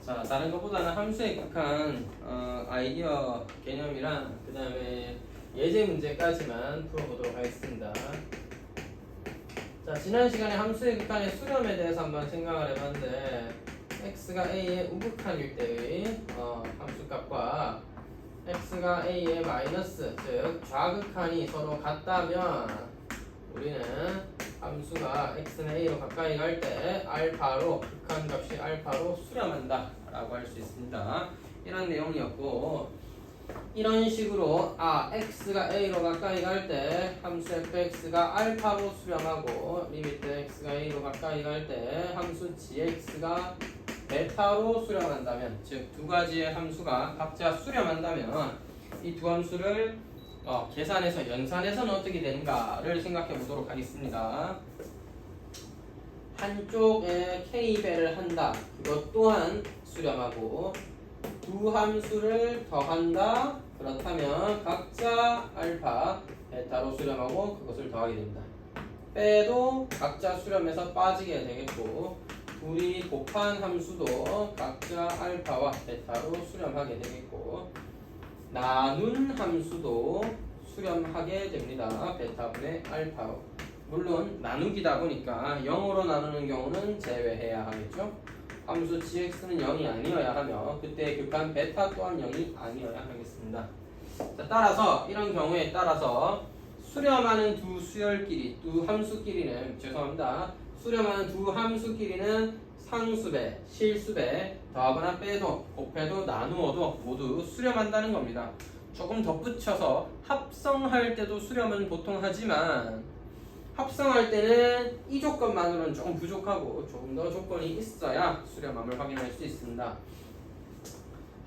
자, 다른 것보다는 함수의 극한 아이디어 개념이랑 그 다음에 예제 문제까지만 풀어보도록 하겠습니다. 자, 지난 시간에 함수의 극한의 수렴에 대해서 한번 생각을 해봤는데 x가 a의 우극한일 때의 함수값과 x가 a의 마이너스, 즉 좌극한이 서로 같다면 우리는 함수가 x는 a로 가까이 갈 때 알파로 극한값이 알파로 수렴한다 라고 할 수 있습니다. 이런 내용이었고, 이런 식으로 x가 a로 가까이 갈 때 함수 fx가 알파로 수렴하고 리미트 x가 a로 가까이 갈 때 함수 gx가 베타로 수렴한다면, 즉 두 가지의 함수가 각자 수렴한다면 이 두 함수를 계산해서 연산해서는 어떻게 되는가를 생각해 보도록 하겠습니다. 한쪽에 k배를 한다. 그것 또한 수렴하고, 두 함수를 더한다. 그렇다면 각자 알파, 베타로 수렴하고 그것을 더하게 됩니다. 빼도 각자 수렴해서 빠지게 되겠고, 둘이 곱한 함수도 각자 알파와 베타로 수렴하게 되겠고, 나눈 함수도 수렴하게 됩니다. 베타분의 알파로. 물론 나누기다 보니까 0으로 나누는 경우는 제외해야 하겠죠. 함수 gx는 0이 아니어야 하며 그때 극한 베타 또한 0이 아니어야 하겠습니다. 자, 따라서 이런 경우에 따라서 수렴하는 두 수열끼리, 두 함수끼리는 수렴하는 두 함수끼리는 상수배, 실수배, 더하거나 빼도, 곱해도, 나누어도 모두 수렴한다는 겁니다. 조금 덧붙여서 합성할 때도 수렴은 보통 하지만 합성할 때는 이 조건만으로는 조금 부족하고 조금 더 조건이 있어야 수렴함을 확인할 수 있습니다.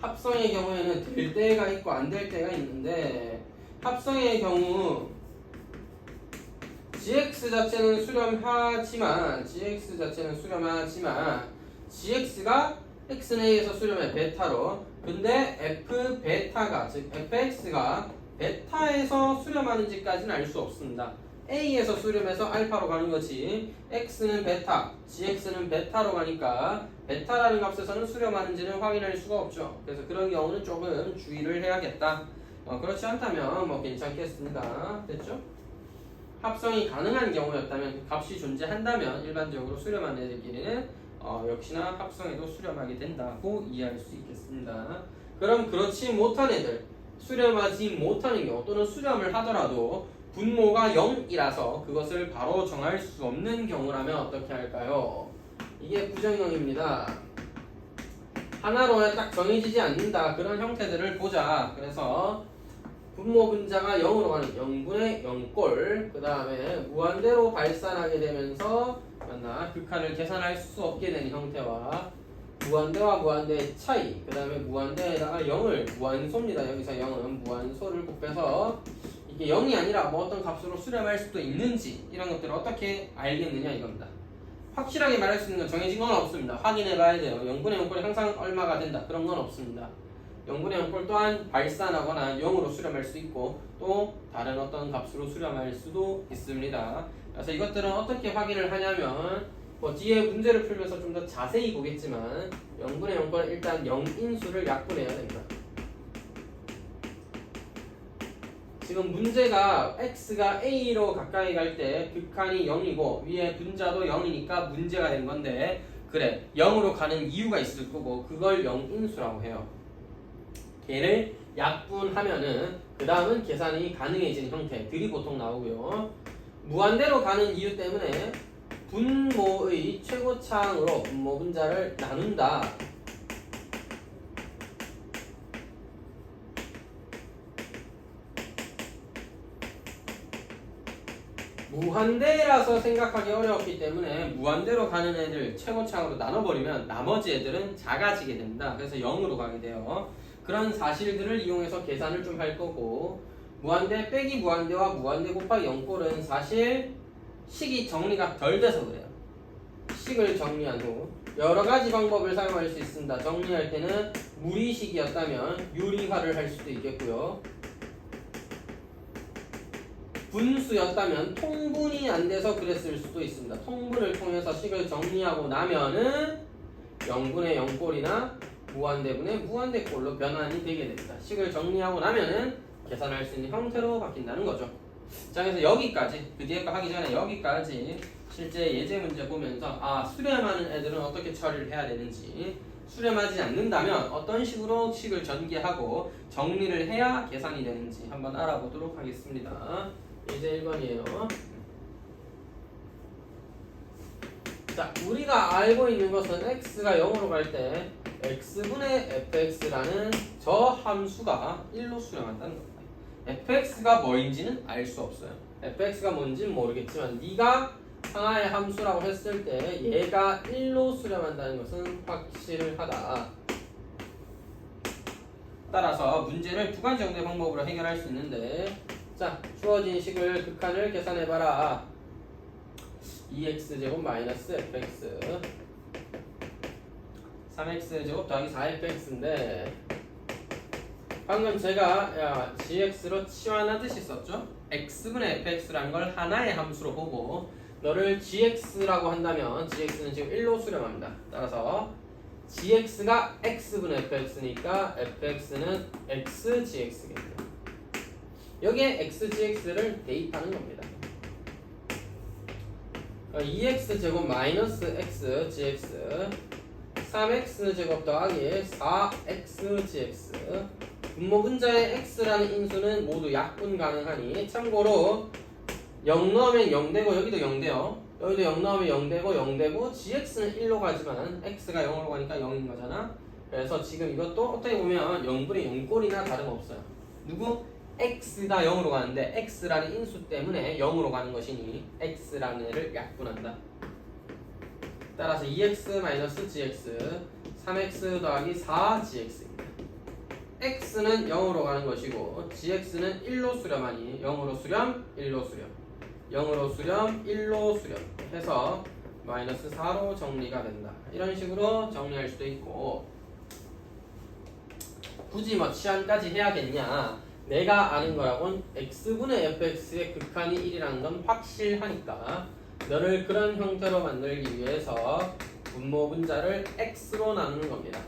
합성의 경우에는 될 때가 있고 안 될 때가 있는데, 합성의 경우 gx 자체는 수렴하지만 gx가 x는 a에서 수렴해 베타로, 근데 f 베타가, 즉 fx가 베타에서 수렴하는지까지는 알 수 없습니다. a에서 수렴해서 알파로 가는 거지, x는 베타, gx는 베타로 가니까 베타라는 값에서는 수렴하는지는 확인할 수가 없죠. 그래서 그런 경우는 조금 주의를 해야겠다. 그렇지 않다면 괜찮겠습니다. 됐죠? 합성이 가능한 경우였다면, 그 값이 존재한다면 일반적으로 수렴한 애들끼리는 역시나 합성에도 수렴하게 된다고 이해할 수 있겠습니다. 그럼 그렇지 못한 애들, 수렴하지 못하는 경우 또는 수렴을 하더라도 분모가 0이라서 그것을 바로 정할 수 없는 경우라면 어떻게 할까요? 이게 부정형입니다. 하나로 딱 정해지지 않는다. 그런 형태들을 보자. 그래서 분모 분자가 0으로 가는 0분의 0꼴, 그 다음에 무한대로 발산하게 되면서 극한을 계산할 수 없게 되는 형태와 무한대와 무한대의 차이, 그 다음에 무한대에다가 0을 무한소입니다. 여기서 0은 무한소를 곱해서 이게 0이 아니라 어떤 값으로 수렴할 수도 있는지, 이런 것들을 어떻게 알겠느냐 이겁니다. 확실하게 말할 수 있는 건 정해진 건 없습니다. 확인해 봐야 돼요. 0분의 0꼴이 항상 얼마가 된다, 그런 건 없습니다. 0분의 0꼴 또한 발산하거나 0으로 수렴할 수 있고 또 다른 어떤 값으로 수렴할 수도 있습니다. 그래서 이것들은 어떻게 확인을 하냐면 뒤에 문제를 풀면서 좀 더 자세히 보겠지만 0분의 0꼴은 일단 0인수를 약분해야 됩니다. 지금 문제가 x가 a로 가까이 갈 때 극한이 0이고 위에 분자도 0이니까 문제가 된 건데, 그래 0으로 가는 이유가 있을 거고 그걸 0인수라고 해요. 걔를 약분하면은 그 다음은 계산이 가능해지는 형태들이 보통 나오고요. 무한대로 가는 이유 때문에 분모의 최고차항으로 분모 분자를 나눈다. 무한대라서 생각하기 어려웠기 때문에 무한대로 가는 애들 최고차항으로 나눠버리면 나머지 애들은 작아지게 됩니다. 그래서 0으로 가게 돼요. 그런 사실들을 이용해서 계산을 좀 할 거고, 무한대 빼기 무한대와 무한대 곱하기 0꼴은 사실 식이 정리가 덜 돼서 그래요. 식을 정리한 후 여러 가지 방법을 사용할 수 있습니다. 정리할 때는 무리식이었다면 유리화를 할 수도 있겠고요. 분수였다면 통분이 안 돼서 그랬을 수도 있습니다. 통분을 통해서 식을 정리하고 나면은 0분의 0꼴이나 무한대분의 무한대꼴로 변환이 되게 됩니다. 식을 정리하고 나면은 계산할 수 있는 형태로 바뀐다는 거죠. 자, 그래서 여기까지, 그 뒤에 거 하기 전에 여기까지 실제 예제 문제 보면서 수렴하는 애들은 어떻게 처리를 해야 되는지, 수렴하지 않는다면 어떤 식으로 식을 전개하고 정리를 해야 계산이 되는지 한번 알아보도록 하겠습니다. 예제 1번이에요. 자, 우리가 알고 있는 것은 x가 0으로 갈 때 x분의 fx라는 저 함수가 1로 수렴한다는 겁니다. fx가 뭐인지는 알 수 없어요. fx가 뭔지는 모르겠지만 네가 하나의 함수라고 했을 때 얘가 1로 수렴한다는 것은 확실하다. 따라서 문제를 두 가지 정도의 방법으로 해결할 수 있는데, 자, 주어진 식을 극한을 계산해봐라. 2x제곱 마이너스 fx 3x제곱 더하기 4fx인데 방금 제가 gx로 치환하듯이 썼죠? x분의 fx라는 걸 하나의 함수로 보고 너를 gx라고 한다면 gx는 지금 1로 수렴합니다. 따라서 gx가 x분의 fx니까 fx는 xgx겠네요. 여기에 xgx를 대입하는 겁니다. 2x제곱 마이너스 xgx 3x제곱 더하기 4xgx 분모분자의 x라는 인수는 모두 약분 가능하니 참고로 0 넣으면 0되고 여기도 0돼요. 여기도 0 넣으면 0되고 0되고 gx는 1로 가지만 x가 0으로 가니까 0인 거잖아. 그래서 지금 이것도 어떻게 보면 0분의 0꼴이나 다름없어요. 누구? x가 0으로 가는데 x라는 인수 때문에 0으로 가는 것이니 x라는 애를 약분한다. 따라서 2x-gx 3x 더하기 4gx입니다. x는 0으로 가는 것이고 gx는 1로 수렴하니 0으로 수렴, 1로 수렴 0으로 수렴, 1로 수렴 해서 마이너스 4로 정리가 된다. 이런 식으로 정리할 수도 있고, 굳이 뭐 치환까지 해야겠냐, 내가 아는 거라곤 x분의 fx의 극한이 1이라는 건 확실하니까 너를 그런 형태로 만들기 위해서 분모분자를 x로 나누는 겁니다.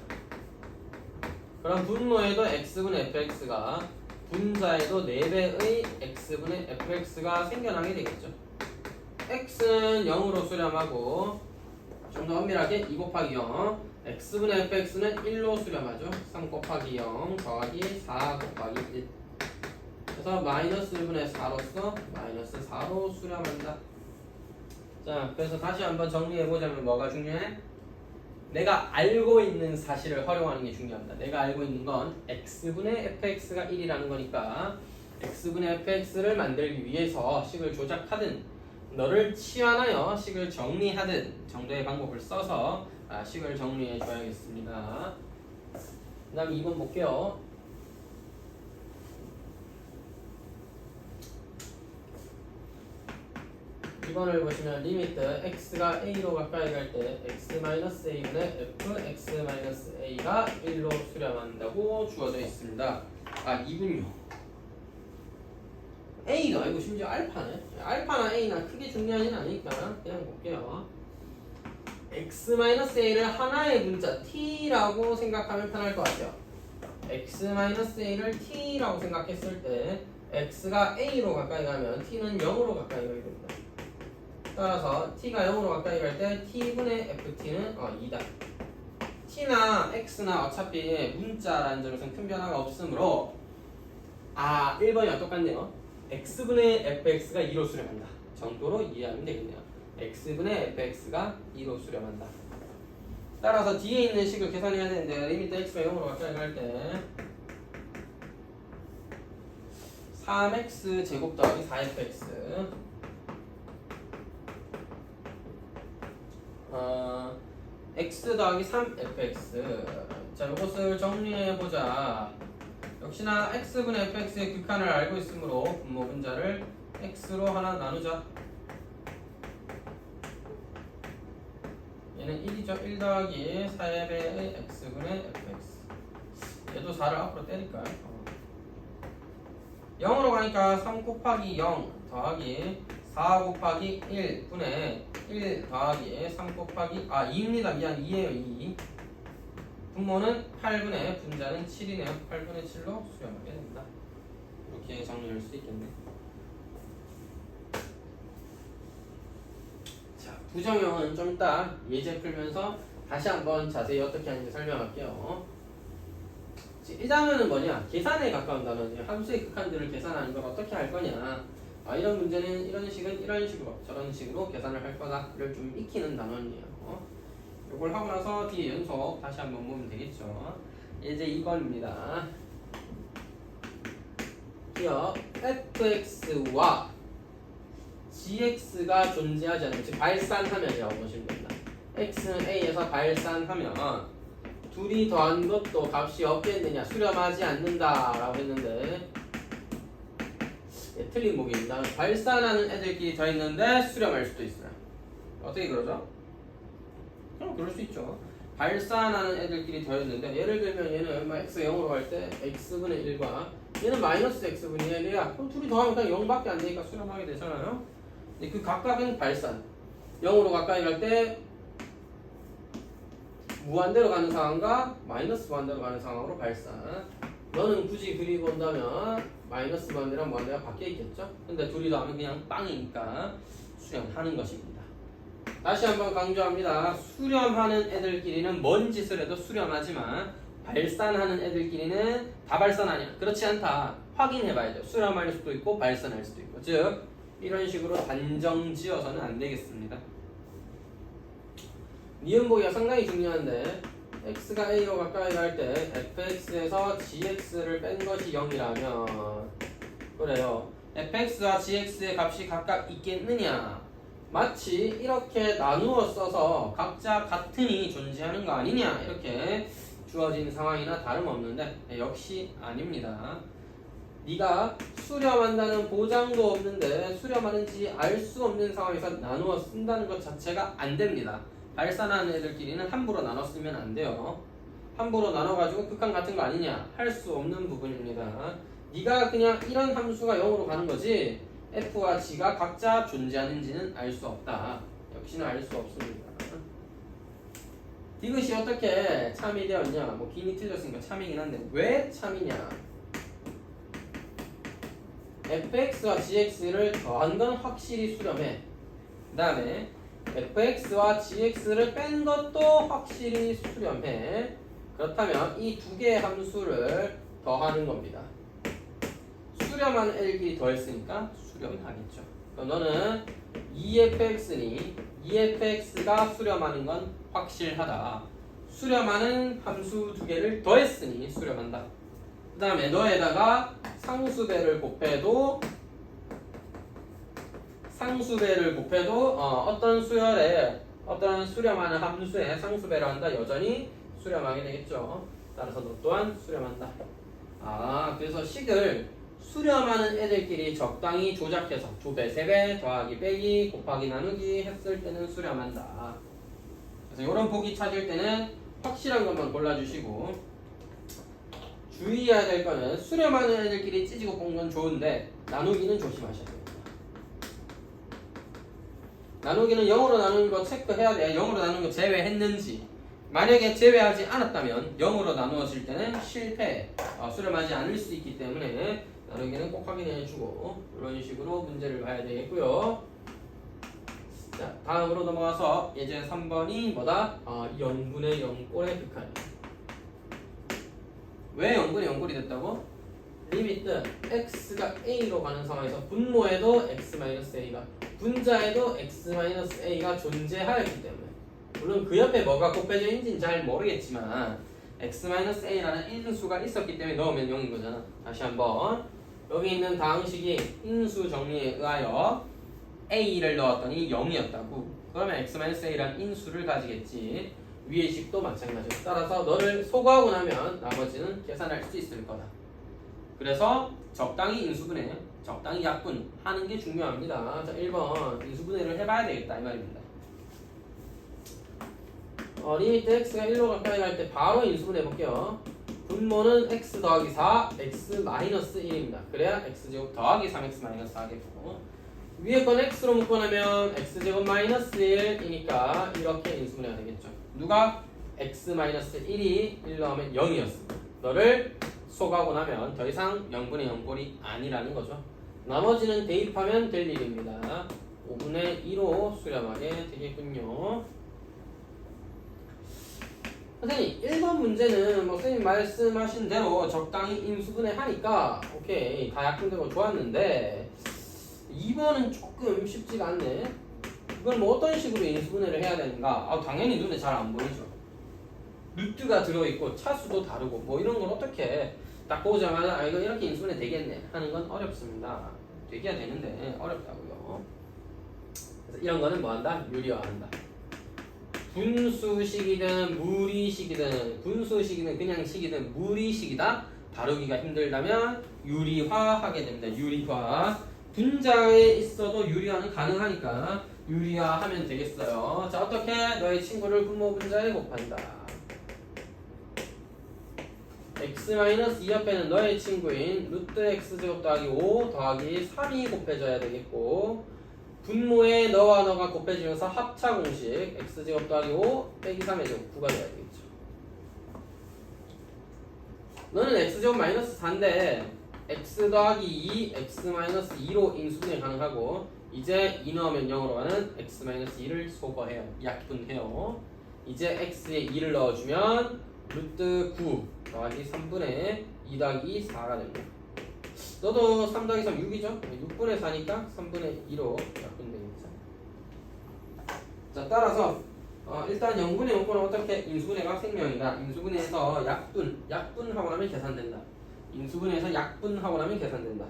그럼 분모에도 x분의 fx가 분자에도 4배의 x분의 fx가 생겨나게 되겠죠. x는 0으로 수렴하고 좀 더 엄밀하게 2 곱하기 0 x분의 fx는 1로 수렴하죠. 3 곱하기 0 더하기 4 곱하기 1 그래서 마이너스 1분의 4로서 마이너스 4로 수렴한다. 자, 그래서 다시 한번 정리해보자면 뭐가 중요해? 내가 알고 있는 사실을 활용하는 게 중요합니다. 내가 알고 있는 건 x분의 fx가 1이라는 거니까 x분의 fx를 만들기 위해서 식을 조작하든 너를 치환하여 식을 정리하든 정도의 방법을 써서 식을 정리해 줘야겠습니다. 그 다음 2번 볼게요. 2번을 보시면 리미트 x가 a로 가까이 갈 때 x-a분의 fx-a가 1로 수렴한다고 주어져 있습니다. 2분요. a가 아니고 심지어 알파네. 알파나 a나 크게 중요하진 않으니까 그냥 볼게요. x-a를 하나의 문자 t라고 생각하면 편할 것 같아요. x-a를 t라고 생각했을 때 x가 a로 가까이 가면 t는 0으로 가까이 가게 됩니다. 따라서 t가 0으로 가까이 갈 때 t분의 ft는 2다. t나 x나 어차피 문자라는 점에서는 큰 변화가 없으므로 1번이랑 똑같네요. x분의 fx가 2로 수렴한다 정도로 이해하면 되겠네요. x분의 fx가 2로 수렴한다. 따라서 뒤에 있는 식을 계산해야 되는데 리미트 x가 0으로 가까이 갈 때 3x 제곱 더하기 4fx x 더하기 3fx. 자, 이것을 정리해보자. 역시나 x분의 fx의 극한을 알고 있으므로 분모분자를 x로 하나 나누자. 얘는 1이죠. 1 더하기 4배의 x분의 fx. 얘도 4를 앞으로 때릴까요? 0으로 가니까 3 곱하기 0 더하기 4 곱하기 1분의 1 더하기 3 곱하기 2입니다. 미안, 2예요. 2 분모는 8분의 분자는 7이네요. 8분의 7로 수렴하게 됩니다. 이렇게 정리할 수 있겠네. 자, 부정형은 좀 이따 예제 풀면서 다시 한번 자세히 어떻게 하는지 설명할게요. 1단원은 뭐냐? 계산에 가까운 단원이에요. 함수의 극한들을 계산하는 걸 어떻게 할 거냐? 이런 문제는 이런 식은 이런 식으로 저런 식으로 계산을 할 거다를 좀 익히는 단원이에요. 이걸 하고 나서 뒤에 연속 다시 한번 보면 되겠죠. 이제 2번입니다. 기억 fx와 gx가 존재하지 않는, 즉 발산하면이라고 보시면 됩니다. x는 a에서 발산하면 둘이 더한 것도 값이 없겠느냐, 수렴하지 않는다 라고 했는데 틀린 보기입니다. 발산하는 애들끼리 더했는데 수렴할 수도 있어요. 어떻게 그러죠? 그럼 그럴 수 있죠. 발산하는 애들끼리 더했는데 예를 들면 얘는 x 0으로 갈 때 x분의 1과 얘는 마이너스 x분의 1이야. 그럼 둘이 더하면 그냥 0밖에 안 되니까 수렴하게 되잖아요. 근데 그 각각은 발산. 0으로 가까이 갈 때 무한대로 가는 상황과 마이너스 무한대로 가는 상황으로 발산. 너는 굳이 그리 본다면 마이너스 무한대랑 무한대가 바뀌어 있겠죠? 근데 둘이 더하면 그냥 빵이니까 수렴하는 것입니다. 다시 한번 강조합니다. 수렴하는 애들끼리는 뭔 짓을 해도 수렴하지만 발산하는 애들끼리는 다 발산하냐? 그렇지 않다. 확인해봐야죠. 수렴할 수도 있고 발산할 수도 있고. 즉 이런 식으로 단정 지어서는 안 되겠습니다. 니은보기가 상당히 중요한데 x가 a로 가까이 갈 때 fx에서 gx를 뺀 것이 0이라면 그래요. fx와 gx의 값이 각각 있겠느냐? 마치 이렇게 나누어 써서 각자 같은이 존재하는 거 아니냐 이렇게 주어진 상황이나 다름없는데 역시 아닙니다. 네가 수렴한다는 보장도 없는데 수렴하는지 알 수 없는 상황에서 나누어 쓴다는 것 자체가 안 됩니다. 발산하는 애들끼리는 함부로 나눠 쓰면 안 돼요. 함부로 나눠가지고 극한 같은 거 아니냐 할 수 없는 부분입니다. 네가 그냥 이런 함수가 0으로 가는 거지 f와 g가 각자 존재하는지는 알 수 없다. 역시나 알 수 없습니다. 디귿이 어떻게 참이 되었냐? 뭐 기니 틀렸으니까 참이긴 한데 왜 참이냐? fx와 gx를 더한 건 확실히 수렴해. 그 다음에 fx와 gx를 뺀 것도 확실히 수렴해. 그렇다면 이 두 개의 함수를 더하는 겁니다. 수렴하는 애들끼리 더했으니까 수렴하겠죠. 그럼 너는 2fx니 2fx가 수렴하는 건 확실하다. 수렴하는 함수 두 개를 더했으니 수렴한다. 그 다음에 너에다가 상수배를 곱해도 어떤 수열에 어떤 수렴하는 함수에 상수배를 한다. 여전히 수렴하게 되겠죠. 따라서 너 또한 수렴한다. 그래서 식을 수렴하는 애들끼리 적당히 조작해서 조배, 세배, 더하기, 빼기, 곱하기, 나누기 했을 때는 수렴한다. 그래서 이런 보기 찾을 때는 확실한 것만 골라주시고 주의해야 될 거는 수렴하는 애들끼리 찢고 본 건 좋은데 나누기는 조심하셔야 됩니다. 나누기는 0으로 나누는 거 체크해야 돼. 0으로 나누는 거 제외했는지. 만약에 제외하지 않았다면 0으로 나누어질 때는 실패, 수렴하지 않을 수 있기 때문에 나누기는 꼭 확인해주고 이런 식으로 문제를 봐야 되겠고요. 자, 다음으로 넘어가서 예제 3번이 뭐다? 0분의 0꼴의 극한이에요. 왜 0분의 0꼴이 됐다고? 리미트 x가 a로 가는 상황에서 분모에도 x-a가 분자에도 x-a가 존재하였기 때문에 물론 그 옆에 뭐가 곱해져 있는지는 잘 모르겠지만 x-a라는 인수가 있었기 때문에 넣으면 0인 거잖아. 다시 한번 여기 있는 다항식이 인수 정리에 의하여 a를 넣었더니 0이었다고. 그러면 x-a라는 인수를 가지겠지. 위의 식도 마찬가지로. 따라서 너를 소거하고 나면 나머지는 계산할 수 있을 거다. 그래서 적당히 인수분해, 적당히 약분 하는 게 중요합니다. 자, 1번 인수분해를 해봐야 되겠다 이 말입니다. 리미트 x가 1로 가까이 갈 때 바로 인수분해 볼게요. 분모는 x 더하기 4, x 마이너스 1입니다. 그래야 x제곱 더하기 3x 마이너스 4겠고 위에 건 x로 묶어내면 x제곱 마이너스 1이니까 이렇게 인수분해가 되겠죠. 누가? x-1이 1 넣으면 0이었어. 너를 속하고 나면 더 이상 0분의 0꼴이 아니라는 거죠. 나머지는 대입하면 될 일입니다. 5분의 2로 수렴하게 되겠군요. 선생님 1번 문제는 뭐 선생님 말씀하신 대로 적당히 인수분해 하니까 오케이 다 약분되고 좋았는데 2번은 조금 쉽지가 않네. 이걸 뭐 어떤 식으로 인수분해를 해야 되는가? 당연히 눈에 잘 안 보이죠. 루트가 들어있고 차수도 다르고 뭐 이런 걸 어떻게 딱 보자마자 이거 이렇게 인수분해 되겠네 하는 건 어렵습니다. 되기야 되는데 어렵다고요. 그래서 이런 거는 뭐 한다? 유리화한다. 분수식이든 무리식이든 분수식이든 그냥 식이든 무리식이다 다루기가 힘들다면 유리화하게 됩니다. 유리화. 분자에 있어도 유리화는 가능하니까 유리화하면 되겠어요. 자, 어떻게 너의 친구를 분모 분자에 곱한다. x-2 옆에는 너의 친구인 루트 x제곱 더하기 5 더하기 3이 곱해져야 되겠고, 분모에 너와 너가 곱해지면서 합차 공식 x제곱 더하기 5 빼기 3의 제곱 9가 돼야 되겠죠. 너는 x제곱 마이너스 4인데 x 더하기 2 x-2로 인수분해 가능하고, 이제 2 넣으면 0으로 가는 x-2를 소거해요. 약분해요. 이제 x에 2를 넣어주면 루트 9 더하기 3분의 2 더하기 4가 됩니다. 너도 3 더하기 3 6이죠? 6분의 4니까 3분의 2로 약분되겠죠. 자, 따라서 일단 0분의 0분은 어떻게 인수분해가 생명이다. 인수분해에서 약분하고 나면 계산된다. 인수분해에서 약분하고 나면 계산된다.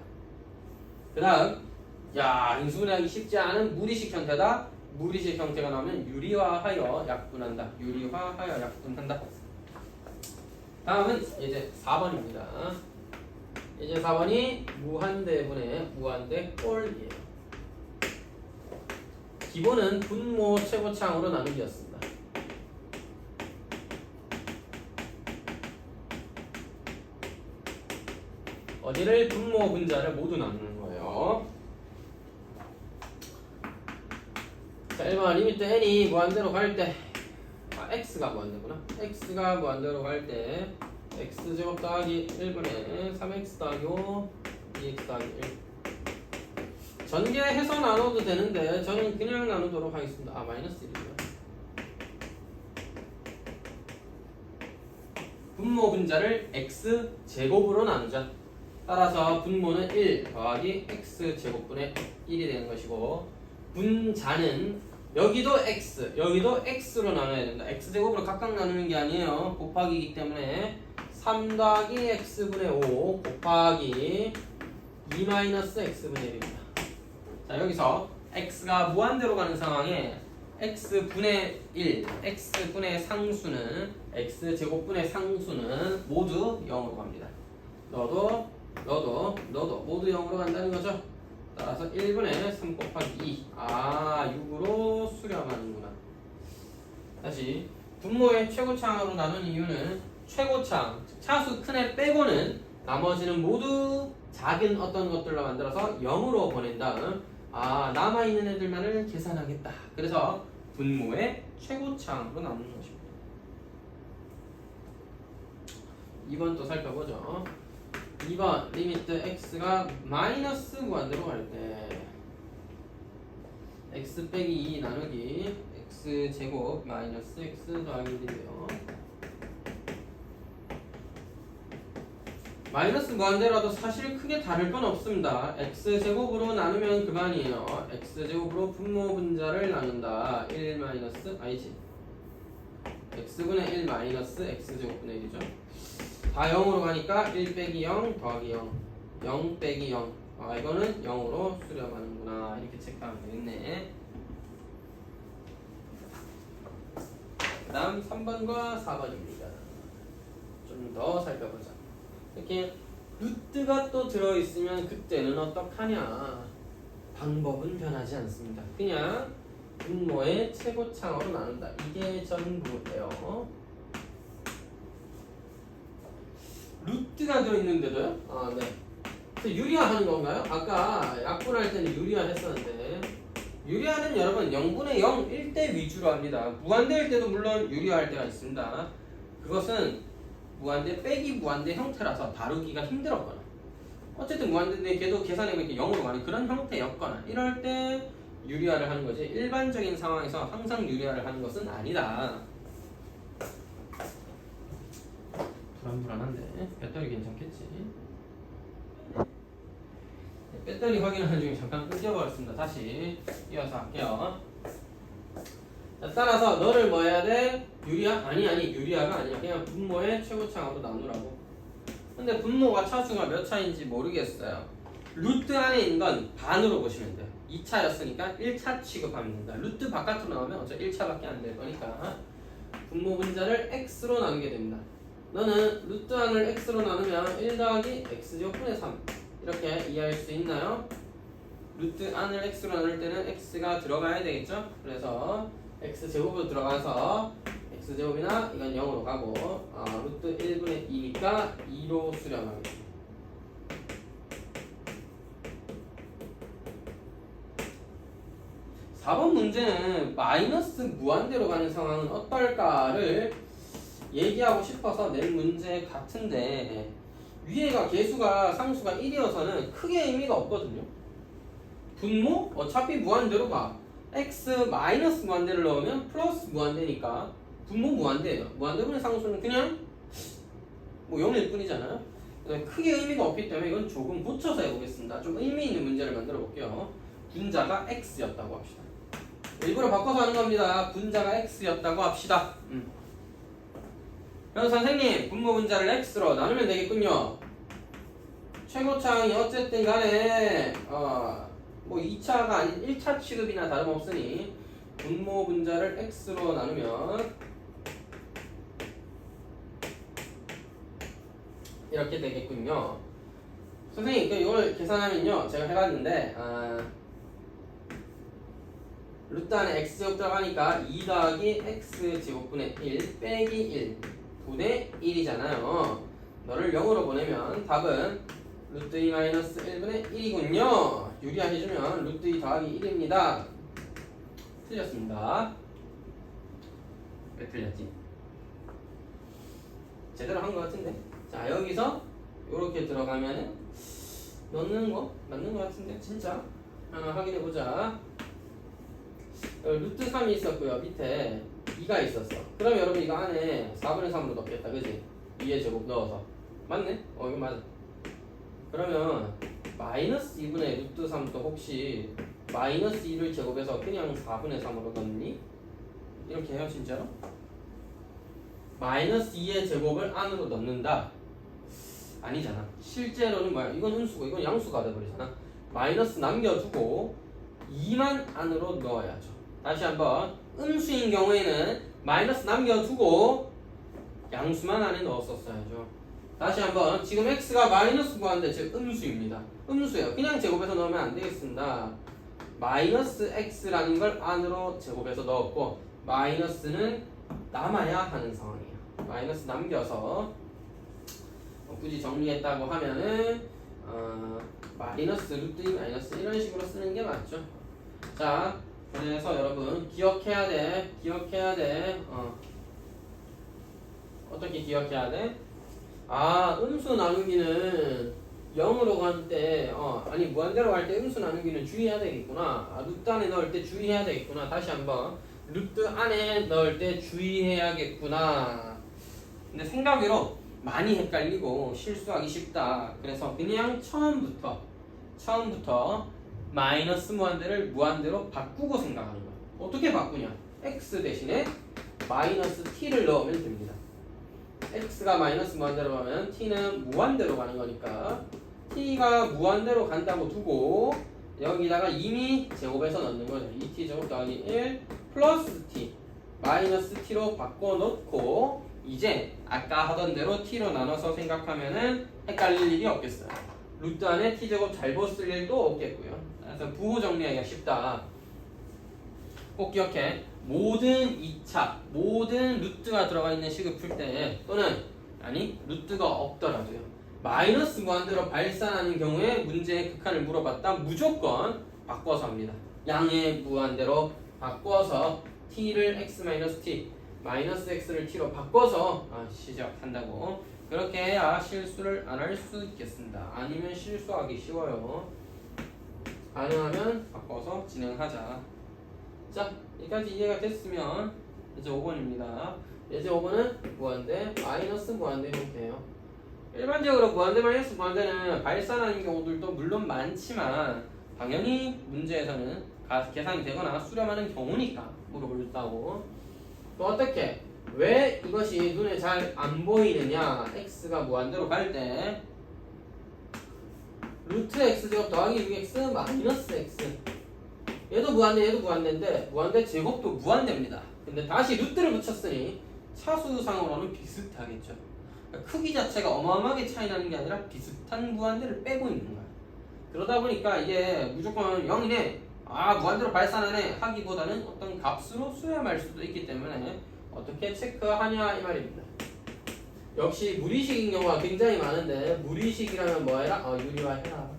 그 다음 인수분해하기 쉽지 않은 무리식 형태다. 무리식 형태가 나오면 유리화하여 약분한다. 유리화하여 약분한다. 다음은 이제 4번입니다. 이제 4번이 무한대분의 무한대 꼴이에요. 기본은 분모 최고차항으로 나누기였습니다. 어디를 분모 분자를 모두 나누는 거예요. 자, 1번 리미트 n이 무한대로 갈 때 x가 무한대구나. x가 무한대로 갈 때 x제곱 더하기 1분의 3x 더하기 5 2x 더하기 1 전개해서 나눠도 되는데 저는 그냥 나누도록 하겠습니다. 마이너스 1이죠. 분모 분자를 x제곱으로 나누자. 따라서 분모는 1 더하기 x제곱분의 1이 되는 것이고, 분자는 여기도 x, 여기도 x로 나눠야 된다. x제곱으로 각각 나누는 게 아니에요. 곱하기이기 때문에 3 더하기 x분의 5 곱하기 2 마이너스 x분의 1입니다. 자, 여기서 x가 무한대로 가는 상황에 x분의 1, x분의 상수는 x제곱분의 상수는 모두 0으로 갑니다. 너도 모두 0으로 간다는 거죠. 따라서 1분의 3 곱하기 2 6으로 수렴하는구나. 다시 분모의 최고차항으로 나눈 이유는 최고차항, 차수 큰 애 빼고는 나머지는 모두 작은 어떤 것들로 만들어서 0으로 보낸 다음 남아있는 애들만을 계산하겠다. 그래서 분모의 최고차항으로 나누는 것입니다. 2번 또 살펴보죠. 2번 리미트 x가 마이너스 무한대로 갈 때 x 빼기 2 나누기 x제곱 마이너스 x 더하기 1이고요. 마이너스 무한대라도 사실 크게 다를 건 없습니다. x제곱으로 나누면 그만이에요. x제곱으로 분모 분자를 나눈다. 1 마이너스 x분의 1 마이너스 x제곱분의 1이죠. 다 0으로 가니까 1 빼기 0 더하기 0 0 빼기 0 이거는 0으로 수렴하는구나. 이렇게 체크하면 되겠네. 그 다음 3번과 4번입니다. 좀 더 살펴보자. 이렇게 루트가 또 들어있으면 그때는 어떡하냐. 방법은 변하지 않습니다. 그냥 분모의 최고차항으로 나눈다. 이게 전부예요. 루트가 들어있는데도요? 네. 그래서 유리화하는 건가요? 아까 약분할 때는 유리화 했었는데 유리화는 여러분 0분의 0, 1대 위주로 합니다. 무한대일 때도 물론 유리화할 때가 있습니다. 그것은 무한대 빼기 무한대 형태라서 다루기가 힘들었거나 어쨌든 무한대인데 걔도 계산해보니까 0으로 가는 그런 형태였거나 이럴 때 유리화를 하는 거지 일반적인 상황에서 항상 유리화를 하는 것은 아니다. 불안불안한데 배터리 괜찮겠지? 배터리 확인하는 중에 잠깐 끊겨버렸습니다. 다시 이어서 할게요. 자, 따라서 너를 뭐 해야 돼? 유리화? 아니 유리화가 아니야. 그냥 분모의 최고차항으로 나누라고. 근데 분모가 차수가 몇 차인지 모르겠어요. 루트 안에 있는 건 반으로 보시면 돼요. 2차였으니까 1차 취급하면 된다. 루트 바깥으로 나오면 어차피 1차밖에 안 될 거니까 분모 분자를 x로 나누게 됩니다. 너는 루트 안을 x로 나누면 1 더하기 x제곱분의 3 이렇게 이해할 수 있나요? 루트 안을 x로 나눌 때는 x가 들어가야 되겠죠? 그래서 x제곱으로 들어가서 x제곱이나 이건 0으로 가고 루트 1분의 2니까 2로 수렴하겠습니다. (4번) 문제는 마이너스 무한대로 가는 상황은 어떨까를 얘기하고 싶어서 낸 문제 같은데 위에가 개수가 상수가 1이어서는 크게 의미가 없거든요. 분모? 어차피 무한대로 가. x 마이너스 무한대를 넣으면 플러스 무한대니까 분모 무한대예요. 무한대분의 상수는 그냥 뭐 0일 뿐이잖아요. 크게 의미가 없기 때문에 이건 조금 고쳐서 해보겠습니다. 좀 의미 있는 문제를 만들어 볼게요. 분자가 x였다고 합시다. 일부러 바꿔서 하는 겁니다. 분자가 x였다고 합시다. 그럼 선생님 분모 분자를 x로 나누면 되겠군요. 최고차항이 어쨌든 간에 뭐 2차가 아닌 1차 취급이나 다름없으니 분모 분자를 x로 나누면 이렇게 되겠군요. 선생님 이걸 계산하면요 제가 해봤는데 루트 안에 x제곱 들어가니까 2 더하기 x제곱분의 1 빼기 1 분의 1이잖아요. 너를 0으로 보내면 답은 루트 2 마이너스 1분의 1이군요. 유리화해주면 루트 2 더하기 1입니다. 틀렸습니다. 왜 틀렸지? 제대로 한 것 같은데. 자 여기서 이렇게 들어가면은 넣는 거 맞는 것 같은데 진짜 확인해보자. 루트 3이 있었고요. 밑에 2가 있었어. 그럼 여러분 이거 안에 4분의 3으로 넣겠다. 그지? 2의 제곱 넣어서. 맞네? 이거 맞아. 그러면 마이너스 2분의 루트 3도 혹시 마이너스 2를 제곱해서 그냥 4분의 3으로 넣니? 이렇게 해요 진짜로? 마이너스 2의 제곱을 안으로 넣는다? 아니잖아. 실제로는 뭐야? 이건 음수고 이건 양수가 돼버리잖아. 마이너스 남겨두고 2만 안으로 넣어야죠. 다시 한번 음수인 경우에는 마이너스 남겨두고 양수만 안에 넣었었어야죠. 다시 한번 지금 x가 마이너스 무한대 즉 음수입니다. 음수예요. 그냥 제곱해서 넣으면 안 되겠습니다. 마이너스 x라는 걸 안으로 제곱해서 넣었고 마이너스는 남아야 하는 상황이에요. 마이너스 남겨서 굳이 정리했다고 하면은 마이너스 루트 2 마이너스 이런 식으로 쓰는 게 맞죠. 자 그래서 여러분 기억해야 돼. 어떻게 기억해야 돼? 음수 나누기는 0으로 갈 때 아니 무한대로 갈 때 음수 나누기는 주의해야 되겠구나. 루트 안에 넣을 때 주의해야 되겠구나. 다시 한번 루트 안에 넣을 때 주의해야겠구나. 근데 생각으로 많이 헷갈리고 실수하기 쉽다. 그래서 그냥 처음부터 마이너스 무한대를 무한대로 바꾸고 생각하는 거야. 어떻게 바꾸냐? x 대신에 마이너스 t를 넣으면 됩니다. x가 마이너스 무한대로 가면 t는 무한대로 가는 거니까 t가 무한대로 간다고 두고 여기다가 이미 제곱해서 넣는 거죠. 2t 제곱 더하기 1 플러스 t 마이너스 t로 바꿔놓고 이제 아까 하던 대로 t로 나눠서 생각하면은 헷갈릴 일이 없겠어요. 루트 안에 t제곱 잘못 쓸 일도 없겠고요. 그래서 부호 정리하기가 쉽다. 꼭 기억해. 모든 2차, 모든 루트가 들어가 있는 식을 풀 때 또는 루트가 없더라도요. 마이너스 무한대로 발산하는 경우에 문제의 극한을 물어봤다 무조건 바꿔서 합니다. 양의 무한대로 바꿔서 t를 x-t 마이너스 x를 t로 바꿔서 시작한다고. 그렇게 해야 실수를 안 할 수 있겠습니다. 아니면 실수하기 쉬워요. 가능하면 바꿔서 진행하자. 자, 여기까지 이해가 됐으면 이제 5번입니다. 이제 5번은 무한대, 마이너스 무한대 형태예요. 일반적으로 무한대, 마이너스 무한대는 발산하는 경우들도 물론 많지만 당연히 문제에서는 계산이 되거나 수렴하는 경우니까 물어볼다고. 또 어떻게? 왜 이것이 눈에 잘 안 보이느냐? x가 무한대로 갈 때 루트 x제곱 더하기 6x 마이너스 x 얘도 무한대 얘도 무한대인데 무한대 제곱도 무한대입니다. 근데 다시 루트를 붙였으니 차수상으로는 비슷하겠죠. 그러니까 크기 자체가 어마어마하게 차이 나는 게 아니라 비슷한 무한대를 빼고 있는 거야. 그러다 보니까 이게 무조건 0이네 무한대로 발산하네 하기보다는 어떤 값으로 수렴할 수도 있기 때문에 어떻게 체크하냐 이 말입니다. 역시 무리식인 경우가 굉장히 많은데 무리식이라면 뭐 해라? 유리화해라.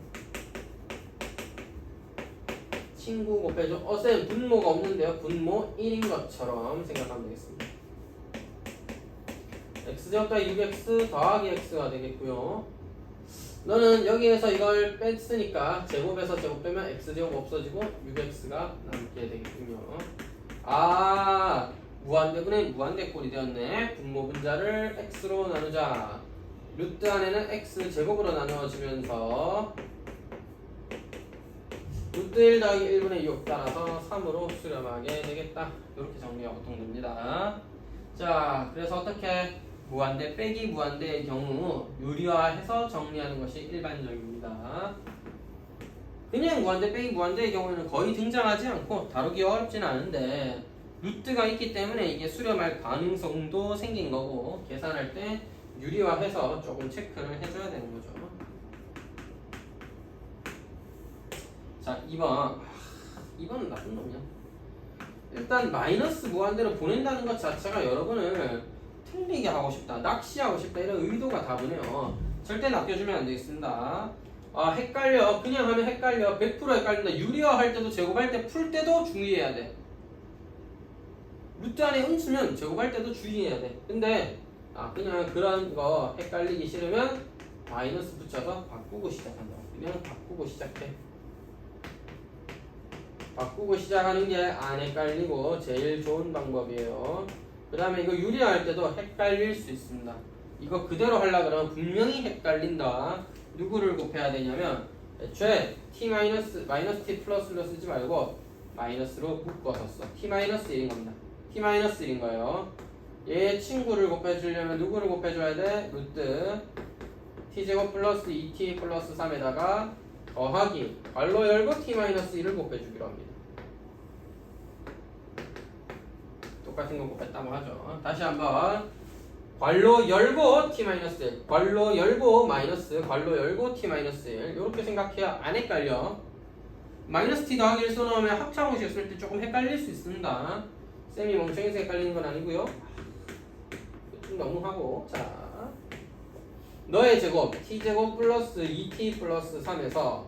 친구 곱해줘. 쌤 분모가 없는데요. 분모 1인 것처럼 생각하면 되겠습니다. x제곱 더하기 6x 더하기 x가 되겠고요. 너는 여기에서 이걸 뺐으니까 제곱에서 제곱 빼면 x제곱 없어지고 6x가 남게 되겠군요. 무한대분의 무한대꼴이 되었네. 분모 분자를 x로 나누자. 루트 안에는 x 제곱으로 나누어지면서 루트 1 더하기 1분의 6 따라서 3으로 수렴하게 되겠다. 이렇게 정리가 보통 됩니다. 자, 그래서 어떻게 무한대 빼기 무한대의 경우 유리화해서 정리하는 것이 일반적입니다. 그냥 무한대 빼기 무한대의 경우에는 거의 등장하지 않고 다루기 어렵진 않은데 루트가 있기 때문에 이게 수렴할 가능성도 생긴 거고 계산할 때 유리화해서 조금 체크를 해줘야 되는 거죠. 자, 2번은 나쁜 놈이야. 일단 마이너스 무한대로 보낸다는 것 자체가 여러분을 틀리게 하고 싶다, 낚시하고 싶다 이런 의도가 다분해요. 절대 낚여주면 안 되겠습니다. 헷갈려. 그냥 하면 헷갈려. 100% 헷갈린다. 유리화 할 때도 제곱할 때 풀 때도 주의해야 돼. 루트 안에 훔치면 제곱할 때도 주의해야 돼. 근데 그냥 그런 거 헷갈리기 싫으면 마이너스 붙여서 바꾸고 시작한다. 그냥 바꾸고 시작해. 바꾸고 시작하는 게 안 헷갈리고 제일 좋은 방법이에요. 그 다음에 이거 유리화할 때도 헷갈릴 수 있습니다. 이거 그대로 하려고 그러면 분명히 헷갈린다. 누구를 곱해야 되냐면 애초에 t 플러스로 쓰지 말고 마이너스로 묶어서 써. t-1인 겁니다. t-1인 거예요. 얘 친구를 곱해주려면 누구를 곱해줘야 돼? 루트 t제곱 플러스 2t 플러스 3에다가 더하기 괄호 열고 t-1을 곱해주기로 합니다. 똑같은 거 곱했다고 하죠. 다시 한번 괄호 열고 t-1 괄호 열고 마이너스 괄호 열고 t-1 이렇게 생각해야 안 헷갈려. 마이너스 t 더하기 1 써놓으면 합창호시 쓸 때 조금 헷갈릴 수 있습니다. 쌤이 멍청해서 헷갈리는 건 아니고요. 좀 너무하고. 자, 너의 제곱 t제곱 플러스 2t 플러스 3에서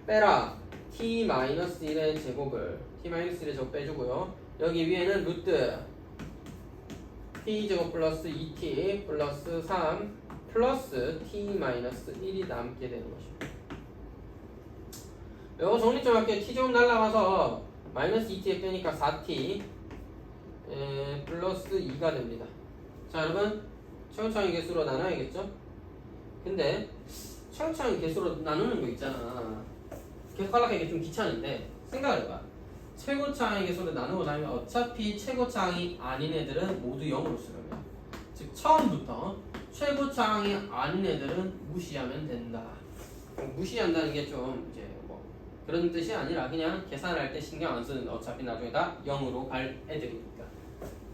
빼라 t-1의 제곱을 t-1의 제곱 빼주고요. 여기 위에는 루트 t제곱 플러스 2t 플러스 3 플러스 t-1이 남게 되는 것입니다. 이거 정리 좀 할게요. t제곱 날라가서 마이너스 2t에 빼니까 4t 플러스 2가 됩니다. 자, 여러분 차근차근 개수로 나눠야겠죠? 근데 차근차근 개수로 나누는 거 있잖아. 계속 하려니까 좀 귀찮은데 생각을 해봐. 최고차항의 개수로 나누고 나면 어차피 최고차항이 아닌 애들은 모두 0으로 수렴해. 즉 처음부터 최고차항이 아닌 애들은 무시하면 된다. 무시한다는 게 좀 이제 뭐 그런 뜻이 아니라 그냥 계산할 때 신경 안 쓰는, 어차피 나중에 다 0으로 갈 애들이니까.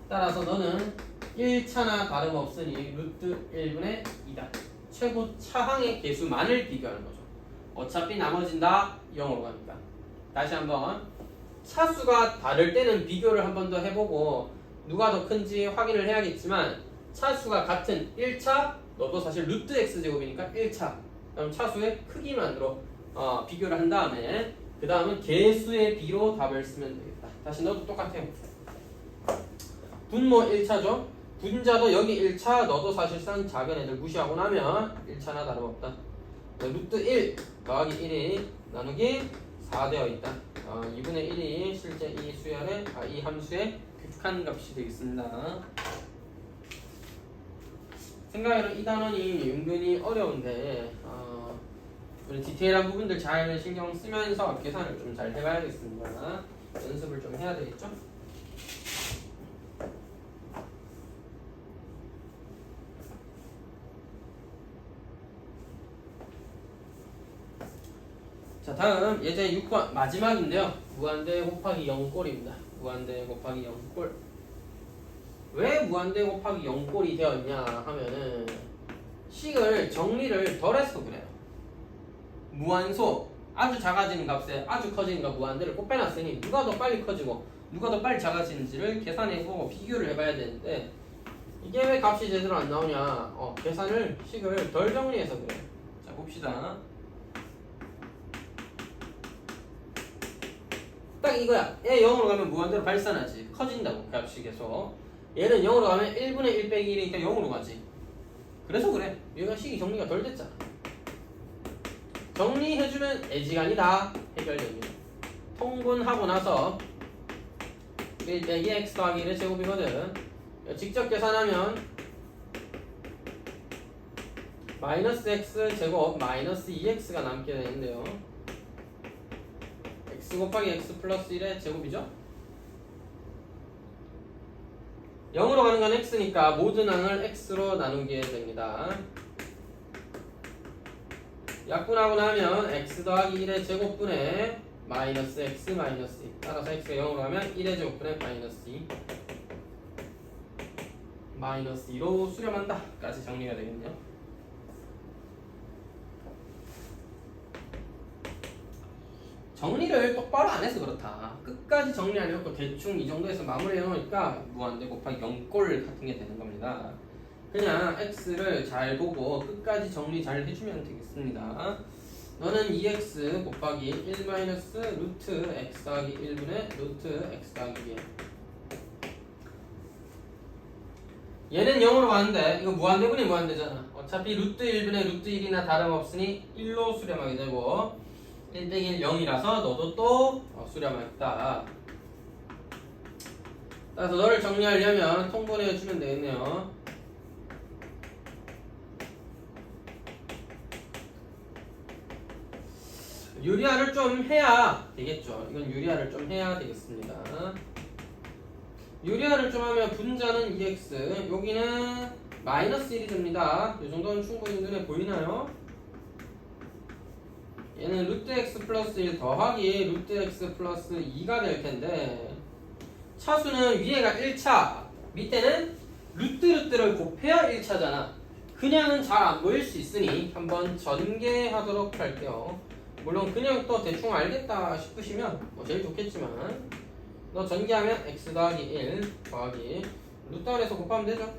따라서 너는 1차나 다름없으니 루트 1분의 2다. 최고차항의 개수만을 비교하는 거죠. 어차피 나머진 다 0으로 갑니다. 다시 한번 차수가 다를 때는 비교를 한 번 더 해보고 누가 더 큰지 확인을 해야겠지만 차수가 같은 1차 너도 사실 루트 x제곱이니까 1차 그럼 차수의 크기만으로 비교를 한 다음에 그 다음은 개수의 B로 답을 쓰면 되겠다. 다시 넣어도 똑같아요. 분모 1차죠. 분자도 여기 1차 넣어도 사실상 작은 애들 무시하고 나면 1차나 다름없다. 루트 1 더하기 1이 나누기 4 되어 있다. 2분의 1이 실제 이 함수의 극한값이 되겠습니다. 생각에는 이 단원이 은근히 어려운데 우리 디테일한 부분들 잘 신경 쓰면서 계산을 좀 잘 해봐야겠습니다. 연습을 좀 해야 되겠죠? 자, 다음 예제 6번 마지막인데요. 무한대 곱하기 0꼴입니다. 무한대 곱하기 0꼴. 왜 무한대 곱하기 0꼴이 되었냐 하면은 식을 정리를 덜 해서 그래요. 무한소 아주 작아지는 값에 아주 커지는 값 무한대를 꼭 빼놨으니 누가 더 빨리 커지고 누가 더 빨리 작아지는지를 계산해보고 비교를 해봐야 되는데 이게 왜 값이 제대로 안 나오냐. 식을 덜 정리해서 그래요. 자, 봅시다. 딱 이거야. 얘 0으로 가면 무한대로 발산하지. 커진다고 값이 계속. 얘는 0으로 가면 1분의 1 빼기 1이니까 0으로 가지. 그래서 그래. 얘가 식이 정리가 덜 됐잖아. 정리해주면 애지간히 다 해결됩니다. 통분하고 나서 1 빼기 x 더하기 1의 제곱이거든. 직접 계산하면 마이너스 x 제곱 마이너스 2x가 남게 되는데요. x 곱하기 x 플러스 1의 제곱이죠. 0으로 가는 건 x니까 모든 항을 x로 나누게 됩니다. 약분하고 나면 x 더하기 1의 제곱분의 마이너스 x 마이너스 2. 따라서 x가 0으로 가면 1의 제곱분의 마이너스 2 마이너스 2로 수렴한다 까지 정리가 되겠네요. 정리를 똑바로 안 해서 그렇다. 끝까지 정리 안 해놓고 대충 이 정도에서 마무리해 놓으니까 무한대 곱하기 0꼴 같은 게 되는 겁니다. 그냥 x를 잘 보고 끝까지 정리 잘 해주면 되겠습니다. 너는 2x 곱하기 1 마이너스 루트 x 더하기 1분의 루트 x 더하기 2. 얘는 0으로 가는데 이거 무한대분이 무한대잖아. 어차피 루트 1분의 루트 1이나 다름없으니 1로 수렴하게 되고 1 빼기 1 0이라서 너도 또 수렴하겠다. 따라서 너를 정리하려면 통분해 주면 되겠네요. 유리화를 좀 해야 되겠죠. 이건 유리화를 좀 해야 되겠습니다. 유리화를 좀 하면 분자는 2x, 여기는 마이너스 1이 됩니다. 이 정도는 충분히 눈에 보이나요? 얘는 루트 x 플러스 1 더하기 루트 x 플러스 2가 될 텐데 차수는 위에가 1차, 밑에는 루트를 곱해야 1차잖아. 그냥은 잘 안 보일 수 있으니 한번 전개하도록 할게요. 물론 그냥 또 대충 알겠다 싶으시면 뭐 제일 좋겠지만 너 전개하면 x 더하기 1 더하기 루트 안에서 곱하면 되죠.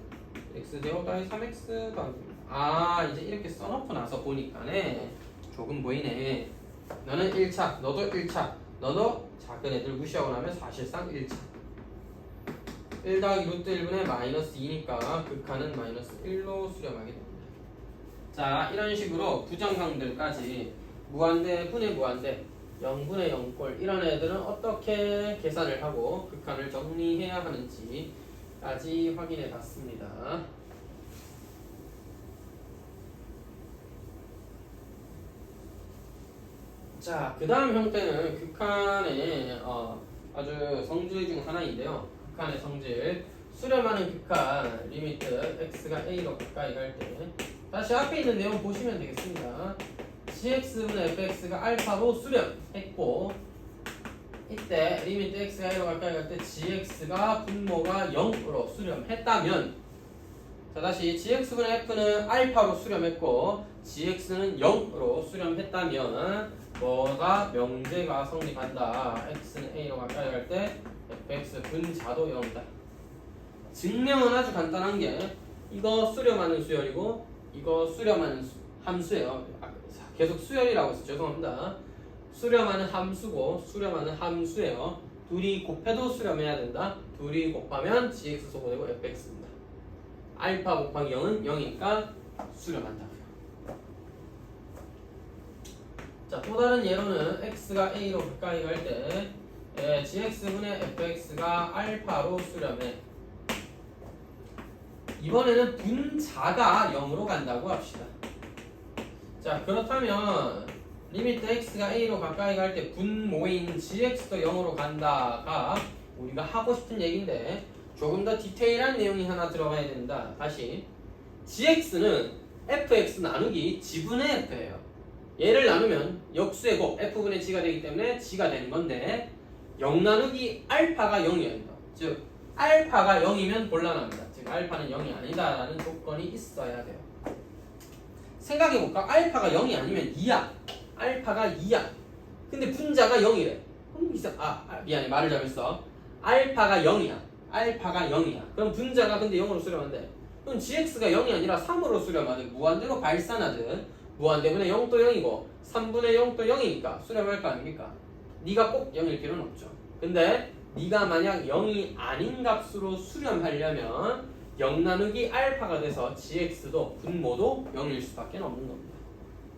x 제곱 더하기 3x 더하기 이제 이렇게 써놓고 나서 보니까네 조금 보이네. 너는 1차, 너도 1차, 너도 작은 애들 무시하고 나면 사실상 1차. 1 더하기 루트 1분의 마이너스 2니까 극한은 마이너스 1로 수렴하게 됩니다. 자, 이런 식으로 부정항들까지 무한대, 분의 무한대, 0분의 0꼴 이런 애들은 어떻게 계산을 하고 극한을 정리해야 하는지까지 확인해 봤습니다. 자, 그 다음 형태는 극한의 아주 성질 중 하나인데요. 극한의 성질 수렴하는 극한 리미트 x가 a로 가까이 갈 때 다시 앞에 있는 내용 보시면 되겠습니다. gx분의 fx가 알파로 수렴했고 이때 리미트 x가 a로 가까이 갈 때 gx가 분모가 0으로 수렴했다면 자 다시 gx분의 f는 알파로 수렴했고 gx는 0으로 수렴했다면 뭐가 명제가 성립한다. x는 a로 가까이 갈 때 fx 분자도 0이다. 증명은 아주 간단한 게 이거 수렴하는 수열이고 이거 수렴하는 함수예요. 계속 수열이라고 해서 죄송합니다. 수렴하는 함수고 수렴하는 함수예요. 둘이 곱해도 수렴해야 된다. 둘이 곱하면 gx 소거되고 fx입니다. 알파 곱하기 0은 0이니까 수렴한다고요. 자, 또 다른 예로는 x가 a로 가까이 갈 때 gx분의 fx가 알파로 수렴해. 이번에는 분자가 0으로 간다고 합시다. 자, 그렇다면 리미트 x가 a로 가까이 갈 때 분모인 gx도 0으로 간다가 우리가 하고 싶은 얘기인데 조금 더 디테일한 내용이 하나 들어가야 된다. 다시 gx는 fx 나누기 g분의 f예요. 얘를 나누면 역수의 곱 f분의 g가 되기 때문에 g가 되는 건데 0 나누기 알파가 0이에요. 즉 알파가 0이면 곤란합니다. 즉 알파는 0이 아니다라는 조건이 있어야 돼요. 생각해볼까? 알파가 0이 아니면 2야. 알파가 2야. 근데 분자가 0이래. 그럼 미안해. 말을 잘못했어. 알파가 0이야. 알파가 0이야. 그럼 분자가 근데 0으로 수렴한대. 그럼 gx가 0이 아니라 3으로 수렴하든 무한대로 발산하든 무한대분의 0도 0이고 3분의 0도 0이니까 수렴할 거 아닙니까? 네가 꼭 0일 필요는 없죠. 근데 네가 만약 0이 아닌 값으로 수렴하려면 0 나누기 알파가 돼서 gx도 분모도 0일 수밖에 없는 겁니다.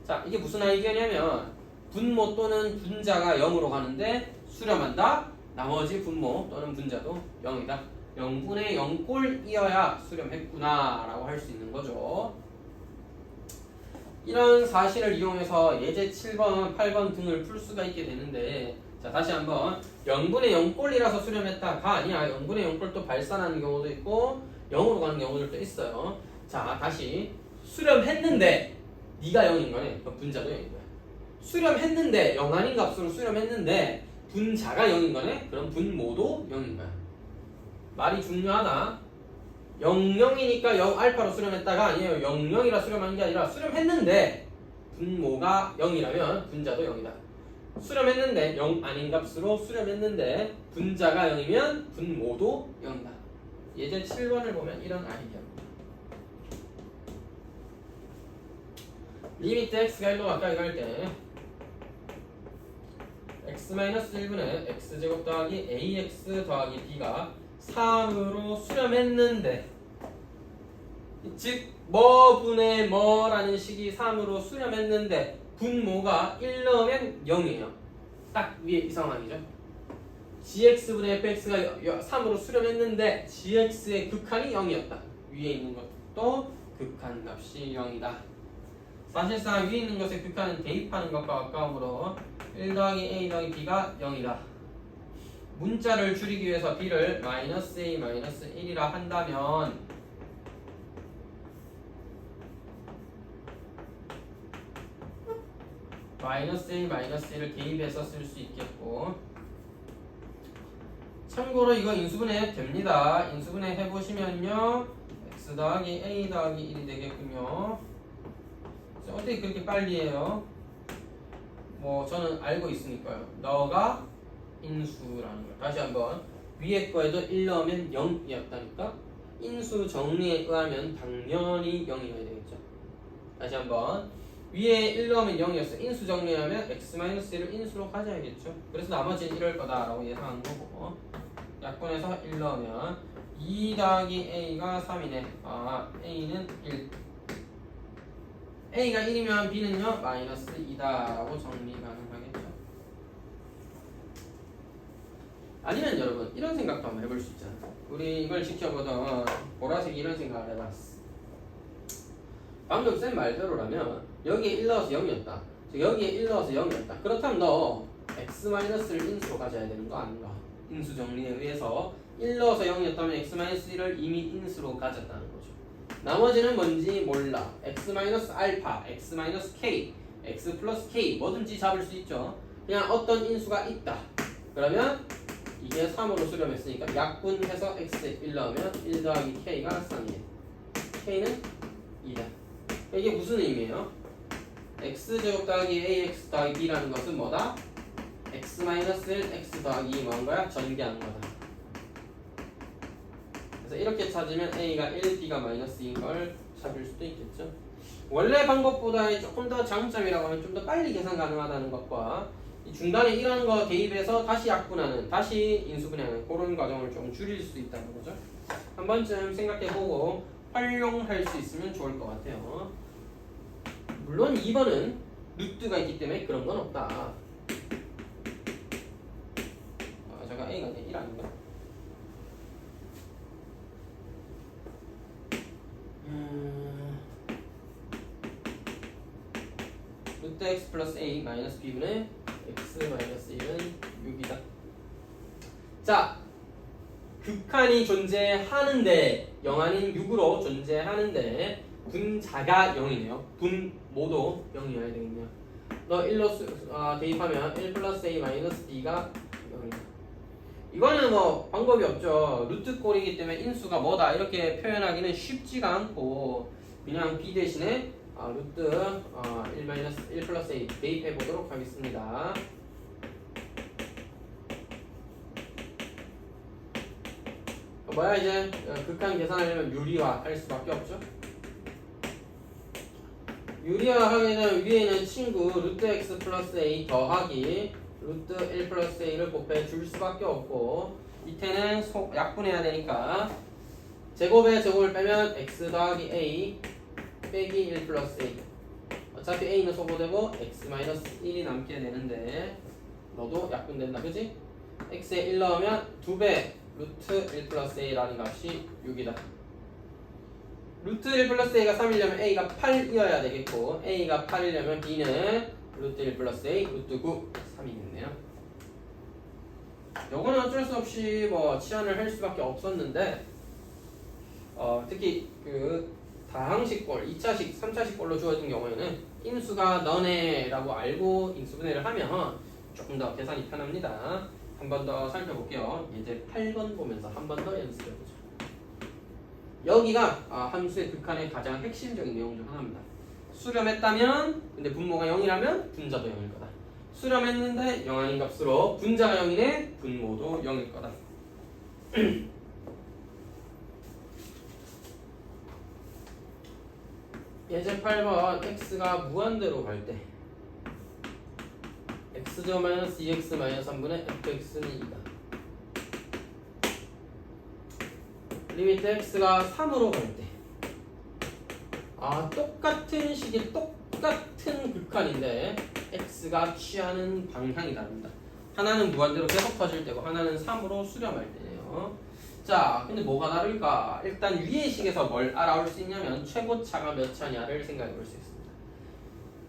자, 이게 무슨 아이디어냐면 분모 또는 분자가 0으로 가는데 수렴한다. 나머지 분모 또는 분자도 0이다. 0분의 0꼴이어야 수렴했구나 라고 할 수 있는 거죠. 이런 사실을 이용해서 예제 7번, 8번 등을 풀 수가 있게 되는데 자, 다시 한번 0분의 0꼴이라서 수렴했다가 아니야. 0분의 0꼴도 발산하는 경우도 있고 0으로 가는 경우들도 있어요. 자, 다시 수렴했는데 네가 0인 거네. 그럼 분자도 0인 거야. 수렴했는데 0 아닌 값으로 수렴했는데 분자가 0인 거네. 그럼 분모도 0인 거야. 말이 중요하다. 00이니까 0 알파로 수렴했다가 아니에요. 00이라 수렴한 게 아니라 수렴했는데 분모가 0이라면 분자도 0이다. 수렴했는데 0 아닌 값으로 수렴했는데 분자가 0이면 분모도 0이다. 예제 7번을 보면 이런 아이디어입니다. 리미트 x가 1로 가까이 갈 때 x-1분의 x제곱 더하기 ax 더하기 b가 3으로 수렴했는데 즉 뭐분의 뭐라는 식이 3으로 수렴했는데 분모가 1 넣으면 0이에요. 딱 위에 이 상황이죠. gx분의 fx가 3으로 수렴했는데 gx의 극한이 0이었다. 위에 있는 것도 극한값이 0이다. 사실상 위에 있는 것의 극한은 대입하는 것과 가까우므로 1 더하기 a 더하기 b가 0이다. 문자를 줄이기 위해서 b를 마이너스 a 마이너스 1이라 한다면 마이너스 a 마이너스 1을 대입해서 쓸 수 있겠고 참고로 이거 인수분해 됩니다. 인수분해 해보시면요 x 더하기 a 더하기 1이 되겠군요. 어떻게 그렇게 빨리 해요? 뭐 저는 알고 있으니까요. 너가 인수라는 걸 다시 한번 위에 거에도 1 넣으면 0이었다니까 인수 정리에 의하면 당연히 0이어야 되겠죠. 다시 한번 위에 1 넣으면 0이었어. 인수 정리하면 x-1을 인수로 가져야겠죠. 그래서 나머지는 이럴 거다라고 예상한 거고 약분해서 1 넣으면 2 더하기 a가 3이네. a는 1 a가 1이면 b는요 마이너스 2다라고 정리 가능하겠죠. 아니면 여러분 이런 생각도 한번 해볼 수 있잖아요. 우리 이걸 지켜보던 보라색이 이런 생각을 해봤어. 방금 쌤 말대로라면 여기에 1 넣어서 0이었다. 여기에 1 넣어서 0이었다. 그렇다면 너 x-를 인수로 가져야 되는 거 아닌가? 인수 정리에 의해서 1 넣어서 0이었다면 x-1을 이미 인수로 가졌다는 거죠. 나머지는 뭔지 몰라. x-알파, x-k, x 플러스 k 뭐든지 잡을 수 있죠. 그냥 어떤 인수가 있다. 그러면 이게 3으로 수렴했으니까 약분해서 x에 1 넣으면 1 더하기 k가 3이에요. k는 2다. 이게 무슨 의미예요? x제곱 더하기 ax 더하기 b라는 것은 뭐다? x-1 x 더하기 2 뭐한 거야? 전개한 거다. 그래서 이렇게 찾으면 a가 1, b가 마이너스 2인 걸 찾을 수도 있겠죠. 원래 방법보다 조금 더 장점이라고 하면 좀 더 빨리 계산 가능하다는 것과 이 중간에 이런 거 대입해서 다시 약분하는, 다시 인수분해하는 그런 과정을 좀 줄일 수 있다는 거죠. 한 번쯤 생각해보고 활용할 수 있으면 좋을 것 같아요. 물론 2번은 루트가 있기 때문에 그런 건 없다. 제가 A가 아니라 1 아닌가? 루트 x 플러스 a 마이너스 b분의 x 마이너스 1은 6이다. 자, 극한이 존재하는데 0 아닌 6으로 존재하는데 분자가 0이네요. 분모도 0이어야 되겠네요. 너 1로 대입하면 1 플러스 a 마이너스 b가 0이다. 이거는 뭐 방법이 없죠. 루트 꼴이기 때문에 인수가 뭐다 이렇게 표현하기는 쉽지가 않고 그냥 b 대신에 루트 1 플러스 a 대입해 보도록 하겠습니다. 뭐야 이제 극한 계산하려면 유리화 할 수밖에 없죠. 유리화 하면은 위에 있는 친구 루트 x 플러스 a 더하기 루트 1 플러스 a를 곱해 줄 수밖에 없고 밑에는 약분해야 되니까 제곱에 제곱을 빼면 x 더하기 a 빼기 1 플러스 a. 어차피 a는 소거되고 x 마이너스 1이 남게 되는데 너도 약분된다 그지? x에 1 넣으면 2배 루트 1 플러스 a라는 값이 6이다. 루트 1 플러스 a가 3이려면 a가 8이어야 되겠고 a가 8이려면 b는 루트 1 플러스 a 루트 9 3이겠네요. 요거는 어쩔 수 없이 뭐 치환을 할 수밖에 없었는데 특히 그 다항식꼴, 2차식, 3차식 꼴로 주어진 경우에는 인수가 너네라고 알고 인수분해를 하면 조금 더 계산이 편합니다. 한 번 더 살펴볼게요. 이제 8번 보면서 한 번 더 연습해보죠. 여기가 함수의 극한의 가장 핵심적인 내용 중 하나입니다. 수렴했다면, 근데 분모가 0이라면 분자도 0일 거다. 수렴했는데 0 아닌 값으로 분자가 0이네, 분모도 0일 거다. 예제 8번 x가 무한대로 갈 때 x제곱 마이너스 2x 마이너스 3분의 fx는 2다. 리미트 x가 3으로 갈 때 똑같은 식의 똑같은 극한인데 x가 취하는 방향이 다릅니다. 하나는 무한대로 계속 퍼질 때고 하나는 3으로 수렴할 때네요. 자, 근데 뭐가 다를까? 일단 위의 식에서 뭘 알아올 수 있냐면 최고차가 몇 차냐를 생각해 볼 수 있습니다.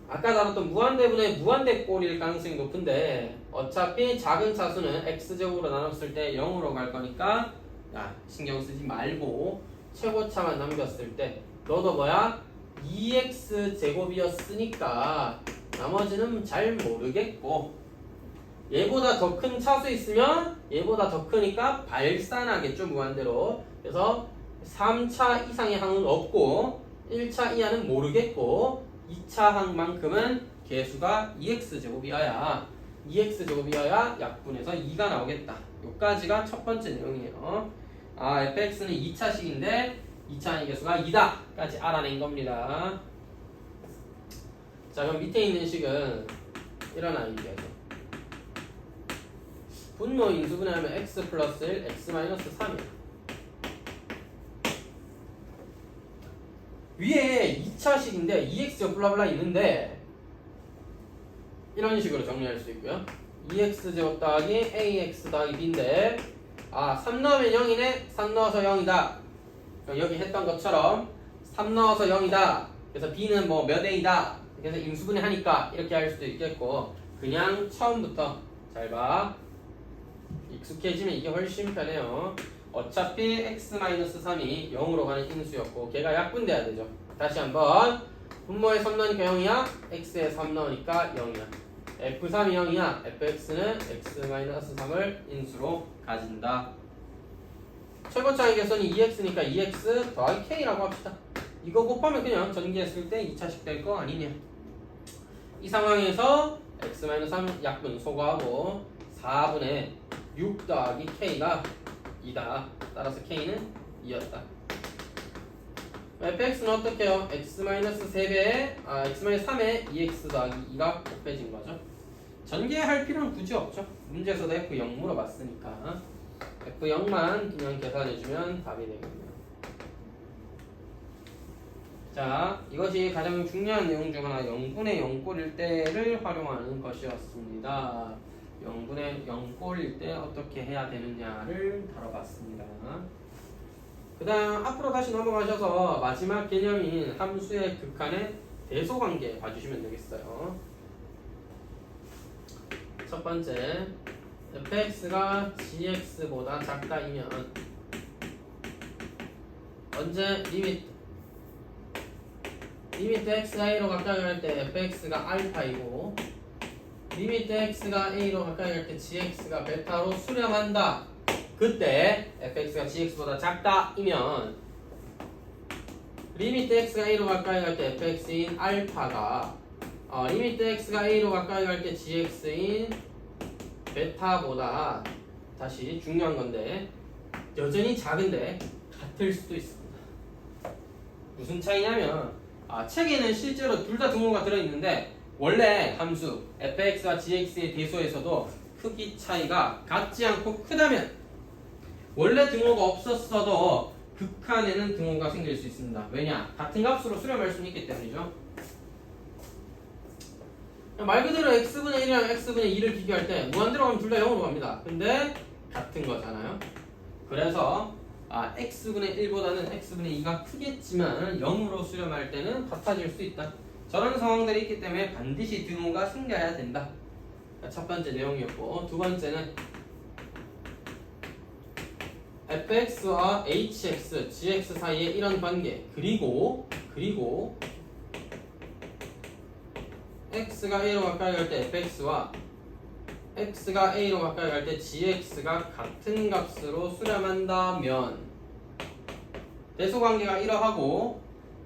아까 다뤘던 무한대분의 무한대꼴일 가능성이 높은데 어차피 작은 차수는 x제곱으로 나눴을 때 0으로 갈 거니까 신경 쓰지 말고 최고차만 남겼을 때 너도 뭐야? 2x제곱이었으니까 나머지는 잘 모르겠고 얘보다 더 큰 차수 있으면 얘보다 더 크니까 발산하겠죠 무한대로. 그래서 3차 이상의 항은 없고 1차 이하는 모르겠고 2차 항만큼은 개수가 2x제곱이어야 약분해서 2가 나오겠다. 요까지가 첫 번째 내용이에요. fx는 2차식인데 2차 항의 개수가 2다 까지 알아낸 겁니다. 자, 그럼 밑에 있는 식은 이런 아이디어죠. 분모 인수분해하면 x 플러스 1, x 마이너스 3이야. 위에 2차식인데 2x 블라블라 있는데 이런 식으로 정리할 수 있고요. 2x제곱 더하기 ax 더하기 b인데 3 넣으면 0이네. 3 넣어서 0이다. 여기 했던 것처럼 3 넣어서 0이다. 그래서 b는 뭐 몇 a다. 그래서 인수분해 하니까 이렇게 할 수도 있겠고 그냥 처음부터 잘 봐. 익숙해지면 이게 훨씬 편해요. 어차피 x-3이 0으로 가는 인수였고 걔가 약분돼야 되죠. 다시 한번 분모에 3 넣으니까 0이야. x에 3 넣으니까 0이야. f3이 0이야. fx는 x-3을 인수로 가진다. 최고차의 개수는 2x니까 2x 더하기 k라고 합시다. 이거 곱하면 그냥 전개했을 때 2차식 될 거 아니냐. 이 상황에서 x-3 약분 소거하고 4분의 6 더하기 k가 2다. 따라서 k는 2였다. fx는 어떻게 해요? x-3배에 x-3에 2x 더하기 2가 곱해진 거죠. 전개할 필요는 굳이 없죠. 문제에서도 F0 물어봤으니까 F0만 그냥 계산해주면 답이 되겠네요. 자, 이것이 가장 중요한 내용 중 하나 0분의 0꼴일 때를 활용하는 것이었습니다. 0분의 0꼴일 때 어떻게 해야 되느냐를 다뤄봤습니다. 그 다음 앞으로 다시 넘어가셔서 마지막 개념인 함수의 극한의 대소관계 봐주시면 되겠어요. 첫 번째, fx가 gx보다 작다이면 언제 리미트 x가 a로 가까이 갈 때 fx가 알파이고 리미트 x가 a로 가까이 갈 때 gx가 베타로 수렴한다. 그때 fx가 gx보다 작다이면 리미트 x가 a로 가까이 갈 때 fx인 알파가 리미트 x가 a로 가까이 갈 때 gx인 베타보다 다시 중요한 건데 여전히 작은데 같을 수도 있습니다. 무슨 차이냐면 책에는 실제로 둘 다 등호가 들어있는데 원래 함수 fx와 gx의 대소에서도 크기 차이가 같지 않고 크다면 원래 등호가 없었어도 극한에는 등호가 생길 수 있습니다. 왜냐? 같은 값으로 수렴할 수 있기 때문이죠. 말 그대로 x분의 1이랑 x분의 2를 비교할 때 무한대로 가면 둘 다 0으로 갑니다. 근데 같은 거잖아요. 그래서 x분의 1보다는 x분의 2가 크겠지만 0으로 수렴할 때는 같아질 수 있다. 저런 상황들이 있기 때문에 반드시 등호가 생겨야 된다. 첫 번째 내용이었고, 두 번째는 fx와 hx, gx 사이에 이런 관계 그리고 x가 a로 가까이 갈 때 fx와 x가 a로 가까이 갈 때 gx가 같은 값으로 수렴한다면 대소관계가 이러하고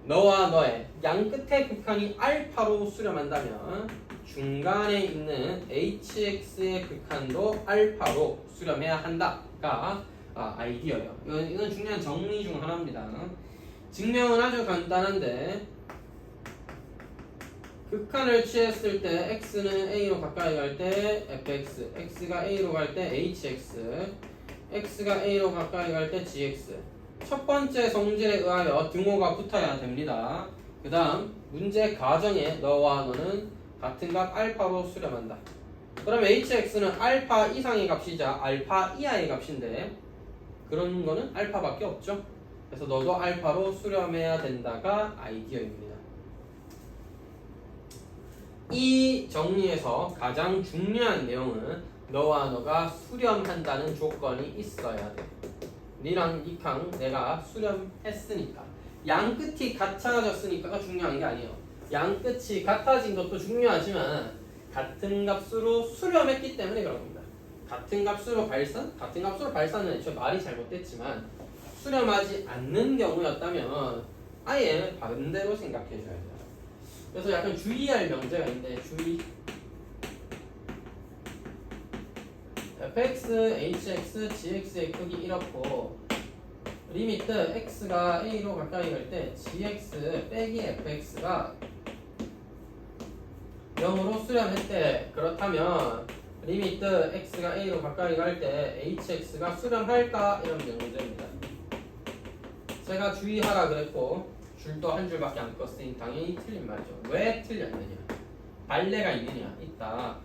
너와 너의 양 끝의 극한이 알파로 수렴한다면 중간에 있는 hx의 극한도 알파로 수렴해야 한다가 아이디어예요. 이건 중요한 정리 중 하나입니다. 증명은 아주 간단한데 극한을 취했을 때 x는 a로 가까이 갈 때 fx, x가 a로 갈 때 hx, x가 a로 가까이 갈 때 gx. 첫 번째 성질에 의하여 등호가 붙어야 됩니다. 그 다음 문제 가정에 너와 너는 같은 값 알파로 수렴한다. 그럼 hx는 알파 이상의 값이자 알파 이하의 값인데 그런 거는 알파밖에 없죠. 그래서 너도 알파로 수렴해야 된다가 아이디어입니다. 이 정리에서 가장 중요한 내용은 너와 너가 수렴한다는 조건이 있어야 돼. 니랑 니캉 내가 수렴했으니까 양 끝이 같아졌으니까가 중요한 게 아니에요. 양 끝이 같아진 것도 중요하지만 같은 값으로 수렴했기 때문에 그런 겁니다. 같은 값으로 발산은 저 말이 잘못됐지만 수렴하지 않는 경우였다면 아예 반대로 생각해 줘야 돼요. 그래서 약간 주의할 명제가 있는데 fx, hx, gx의 크기 이렇고 리미트 x가 a로 가까이 갈 때 gx 빼기 fx가 0으로 수렴했대. 그렇다면 리미트 x가 a로 가까이 갈 때 hx가 수렴할까? 이런 문제입니다. 제가 주의하라 그랬고 줄도 한 줄밖에 안 껐으니 당연히 틀린 말이죠. 왜 틀렸느냐? 발레가 있느냐? 있다.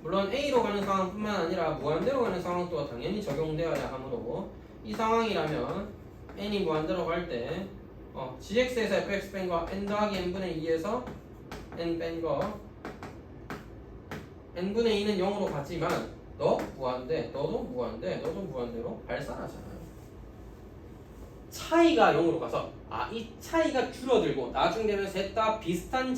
물론 A로 가는 상황뿐만 아니라 무한대로 가는 상황도 당연히 적용되어야 하므로 이 상황이라면 n이 무한대로 갈 때 gx에서 fx 뺀 거 n 더하기 n분의 2에서 n 뺀 거 n분의 2는 0으로 가지만 너 무한대, 너도 무한대, 너도 무한대로 발산하잖아요. 차이가 0으로 가서 이 차이가 줄어들고 나중 되면 셋 다 비슷한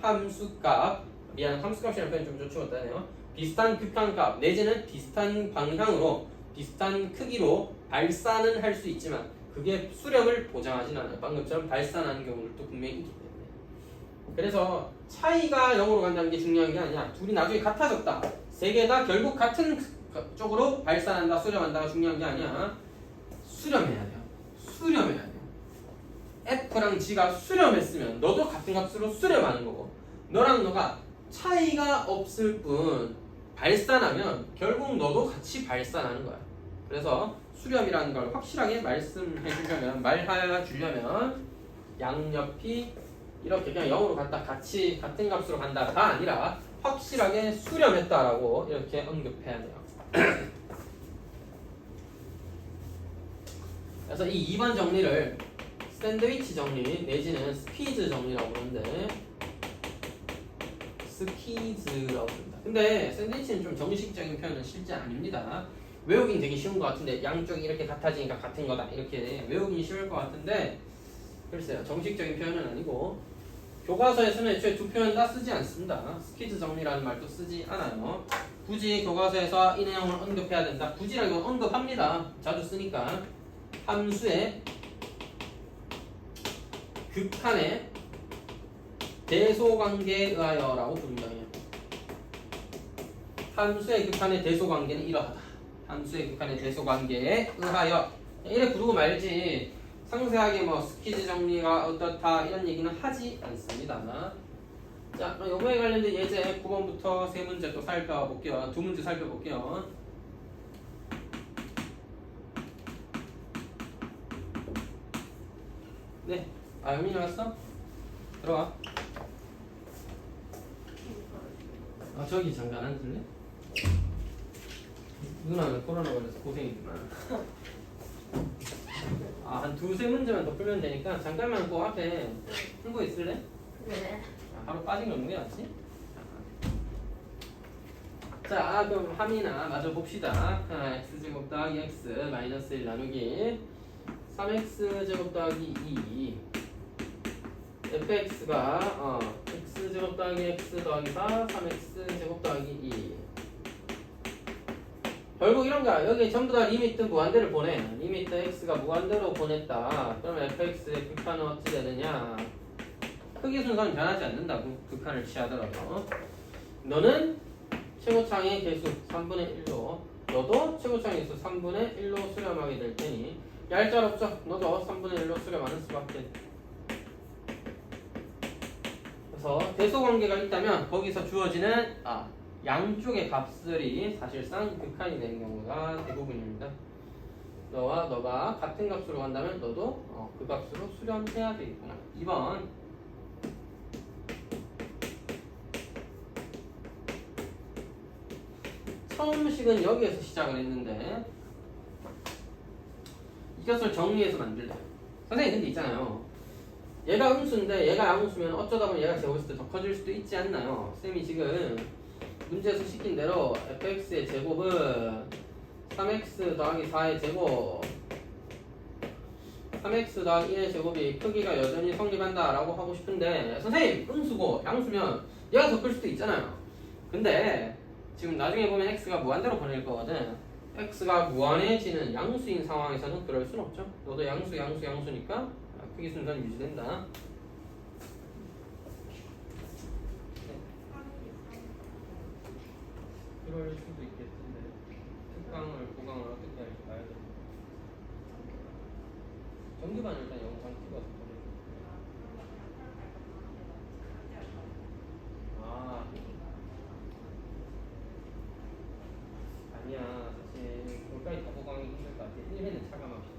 함수값 함수값이라는 표현이 좀 좋지 못하네요. 비슷한 극한값 내지는 비슷한 방향으로 비슷한 크기로 발산은 할 수 있지만 그게 수렴을 보장하진 않아요. 방금처럼 발산하는 경우들도 분명히 있기 때문에. 그래서 차이가 0으로 간다는 게 중요한 게 아니야. 둘이 나중에 같아졌다. 세 개 다 결국 같은 쪽으로 발산한다, 수렴한다가 중요한 게 아니야. 수렴해야 돼요. 수렴해야 돼요. F랑 G가 수렴했으면 너도 같은 값으로 수렴하는 거고 너랑 너가 차이가 없을 뿐 발산하면 결국 너도 같이 발산하는 거야. 그래서 수렴이라는 걸 확실하게 말씀해 주려면, 말하여 주려면 양옆이 이렇게 그냥 0으로 갔다 같이 같은 값으로 간다가 아니라 확실하게 수렴했다라고 이렇게 언급해야 돼요. 그래서 이 2번 정리를 샌드위치 정리 내지는 스퀴즈 정리라고 부르는데, 스퀴즈라고 부른다. 근데 샌드위치는 좀 정식적인 표현은 실제 아닙니다. 외우긴 되게 쉬운 것 같은데, 양쪽이 이렇게 같아지니까 같은 거다 이렇게 외우긴 쉬울 것 같은데, 글쎄요, 정식적인 표현은 아니고 교과서에서는 애초에 두 표현 다 쓰지 않습니다. 스퀴즈 정리라는 말도 쓰지 않아요. 굳이 교과서에서 이 내용을 언급해야 된다, 굳이라고 언급합니다. 자주 쓰니까. 함수의 극한의 대소관계에 의하여라고 부른다. 함수의 극한의 대소관계는 이러하다. 함수의 극한의 대소관계에 의하여. 이래 부르고 말지 상세하게 뭐 스퀴즈 정리가 어떻다 이런 얘기는 하지 않습니다. 자, 그럼 요거에 관련된 예제 9번부터 세 문제 또 살펴볼게요. 두 문제 살펴볼게요. 네. 아, 영민이 왔어? 들어와. 아, 저기 잠깐 앉을래? 누나는 코로나 걸려서 고생이구나. 아, 한 두세 문제만 더 풀면 되니까 잠깐만 그 앞에 풀고 있을래? 네. 아, 하루 빠진 게 없는 게 낫지? 자, 그럼 함이나 마저 봅시다. x제곱 더하기 x 마이너스 1 나누기 3x제곱 더하기 2 fx가 x제곱 더하기 x 더하기 4 3x제곱 더하기 2. 결국 이런 거야. 여기 전부 다 리미트 무한대를 보내. 리미트 x가 무한대로 보냈다. 그러면 fx의 극한은 어찌 되느냐? 크기 순서는 변하지 않는다고. 극한을 취하더라도. 너는 최고창의 개수 3분의 1로, 너도 최고창의 개수 3분의 1로 수렴하게 될 테니 얄짤없죠? 너도 3분의 1로 수렴하는 수밖에. 그래서 대소관계가 있다면 거기서 주어지는 양쪽의 값들이 사실상 극한이 되는 경우가 대부분입니다. 너와 너가 같은 값으로 간다면 너도 그 값으로 수렴해야 되겠구나. 2번 처음 식은 여기에서 시작을 했는데 이것을 정리해서 만들래. 선생님 근데 있잖아요, 얘가 음수인데 얘가 양수면 어쩌다 보면 얘가 제곱했을 때 더 커질 수도 있지 않나요? 쌤이 지금 문제에서 시킨 대로 fx의 제곱은 3x 더하기 4의 제곱 3x 더하기 1의 제곱이 크기가 여전히 성립한다 라고 하고 싶은데, 선생님 음수고 양수면 얘가 더 클 수도 있잖아요. 근데 지금 나중에 보면 x가 무한대로 보낼 거거든. x가 무한해지는 양수인 상황에서는 그럴 순 없죠. 너도 양수니까 크기 순서는 유지된다. 그럴 수도 있겠는데 특강을 보강을 어떻게 할지 봐야 돼. 정규반 일단 영상 찍어서 보내. 아니야, 사실 그걸까지 다 보강하기 힘들 것 같아. 1회는 차감합시다.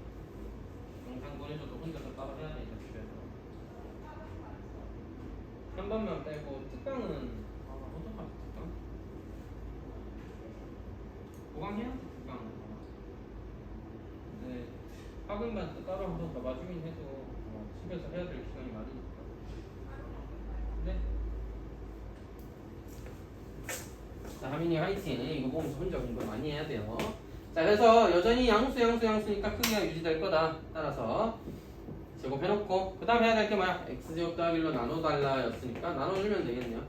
영상 보내줘도 혼자서 따로 해야 되니까 집에서 한 번만 빼고. 특강은 어떡하지? 특강? 보강해야지 특강은. 근데 학원반도 따로 한 번 더 봐주긴 해도 집에서 해야 될 시간이 많으니까. 네? 자, 하민이 화이팅. 이거 보면서 혼자 공부 많이 해야 돼요. 자, 그래서 여전히 양수니까 크기가 유지될 거다. 따라서 제곱해놓고 그 다음 해야 될 게 뭐야? x제곱 더하기 1로 나눠달라 였으니까 나눠주면 되겠네요.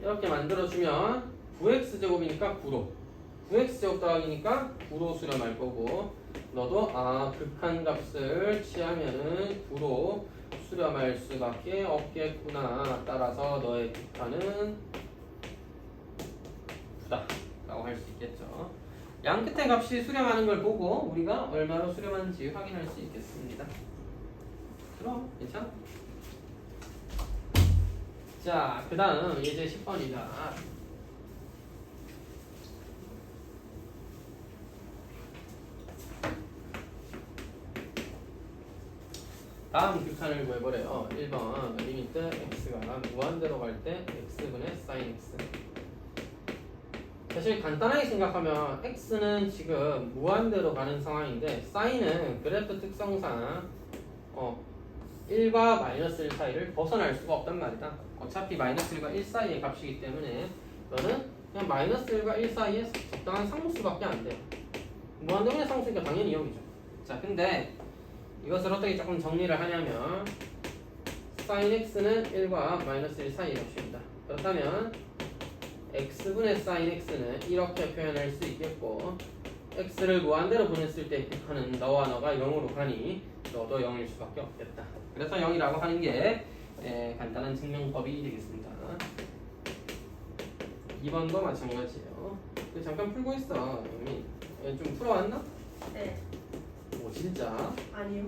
이렇게 만들어주면 9x제곱이니까 9로 9x제곱 더하기니까 9로 수렴할 거고, 너도 극한값을 취하면은 9로 수렴할 수밖에 없겠구나. 따라서 너의 극한은 9다 라고 할 수 있겠죠. 양 끝의 값이 수렴하는 걸 보고 우리가 얼마로 수렴하는지 확인할 수 있겠습니다. 그럼 괜찮아? 자, 그 다음 예제 10번이다. 다음 극한을 구해보래요. 1번 리미트 x가 무한대로 갈 때 x분의 sin x. 사실 간단하게 생각하면 x는 지금 무한대로 가는 상황인데 sin은 그래프 특성상 1과 마이너스 1 사이를 벗어날 수가 없단 말이다. 어차피 마이너스 1과 1 사이의 값이기 때문에 너는 그냥 마이너스 1과 1 사이에 적당한 상수밖에 안 돼요. 무한대분의 상수니까 당연히 0이죠. 자, 근데 이것을 어떻게 조금 정리를 하냐면 sin x는 1과 마이너스 1 사이의 값입니다. 그렇다면 x분의 sin x는 이렇게 표현할 수 있겠고 x를 무한대로 보냈을 때 극한은 너와 너가 0으로 가니 너도 0일 수밖에 없겠다. 그래서 0이라고 하는 게 간단한 증명법이 되겠습니다. 2번도 마찬가지예요. 잠깐 풀고 있어. 좀 풀어왔나? 네. 오 진짜? 아니요.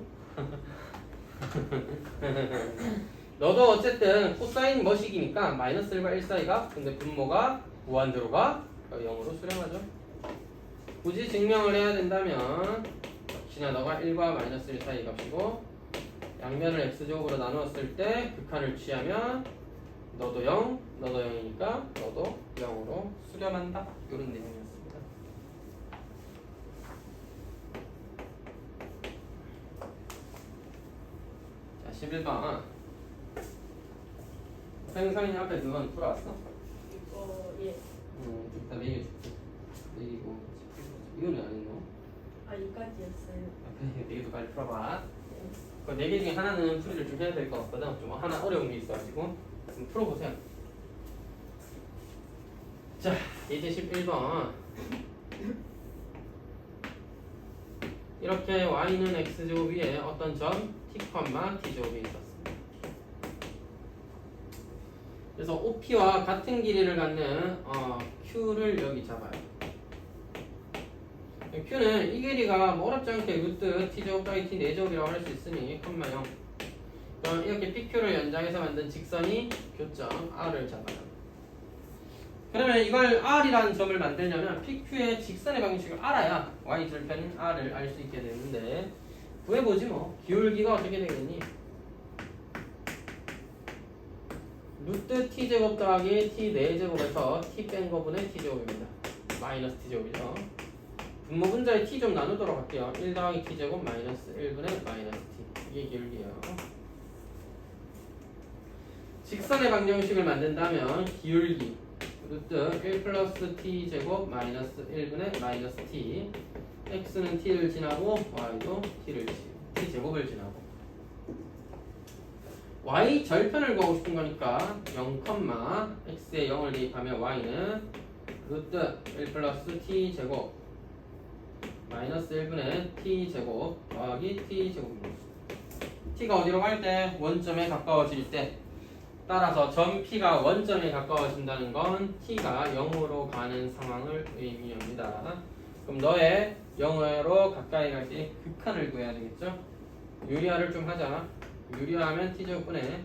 너도 어쨌든 코사인 머식이니까 마이너스 1과 1 사이가 근데 분모가 무한대로가 0으로 수렴하죠. 굳이 증명을 해야 된다면 역시나 너가 1과 마이너스 1 사이 값이고 양면을 x제곱으로 나누었을 때 극한을 취하면 너도 0, 너도 0이니까 너도 0으로 수렴한다. 이런 내용이었습니다. 자, 11번 생성인 앞에 그건 풀어왔어? 이거 예. 이따 매겨줄게. 매기고 이거는 안 했노? 아 이까지였어요. 앞에 매기도 빨리 풀어봐. 네. 그 4개 중에 하나는 풀이를 좀 해야 될 것 같거든. 좀 하나 어려운 게 있어가지고 좀 풀어보세요. 자, 예제 11번. 이렇게 y는 x제곱 위에 어떤 점 t, t제곱이 있었습니다. 그래서 OP와 같은 길이를 갖는 Q를 여기 잡아요. Q는 이 길이가 뭐 어렵지 않게 루트 t제곱 더하기 t 4제곱이라고 할 수 있으니 콤마 0. 그럼 이렇게 PQ를 연장해서 만든 직선이 교점 R을 잡아요. 그러면 이걸 R이라는 점을 만들려면 PQ의 직선의 방식을 알아야 Y 절편인 R을 알 수 있게 되는데 구해보지 뭐. 기울기가 어떻게 되겠니? 루트 t제곱 더하기 t 4제곱에서 t 뺀 거분의 t제곱입니다. 마이너스 t제곱이죠. 분모 분자의 t 좀 나누도록 할게요. 1 더하기 t제곱 마이너스 1분의 마이너스 t. 이게 기울기예요. 직선의 방정식을 만든다면 기울기 루트 1 플러스 t제곱 마이너스 1분의 마이너스 t. x는 t를 지나고 y도 t제곱을 지나고 y 절편을 구하고 싶은 거니까 0, x에 0을 대입하면 y는 루트 1 플러스 t제곱 마이너스 1분의 t제곱 더하기 t제곱입니다. t가 어디로 갈 때? 원점에 가까워질 때. 따라서 점 P가 원점에 가까워진다는 건 T가 0으로 가는 상황을 의미합니다. 그럼 너의 0으로 가까이 갈 때 극한을 구해야 되겠죠? 유리화를 좀 하자. 유리화하면 t제곱분의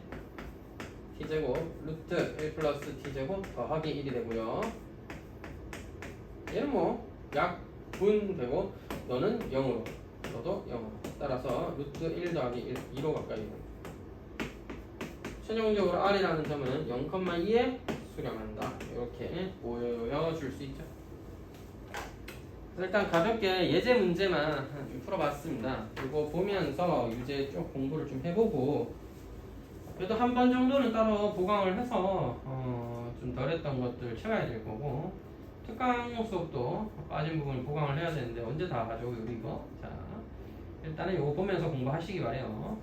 t제곱 루트 1 플러스 t제곱 더하기 1이 되고요. 얘는 뭐 약분 되고 너는 0으로 너도 0으로 따라서 루트 1 더하기 2로 가까이 됩니다. 최종적으로 R이라는 점은 0,2에 수렴한다. 이렇게 보여줄 수 있죠. 일단 가볍게 예제 문제만 풀어봤습니다. 그리고 보면서 유제 쭉 공부를 좀 해보고 그래도 한 번 정도는 따로 보강을 해서 좀 덜했던 것들 채워야 될 거고 특강 수업도 빠진 부분을 보강을 해야 되는데 언제 다 가져오고 이거 자 일단은 이거 보면서 공부하시기 바래요.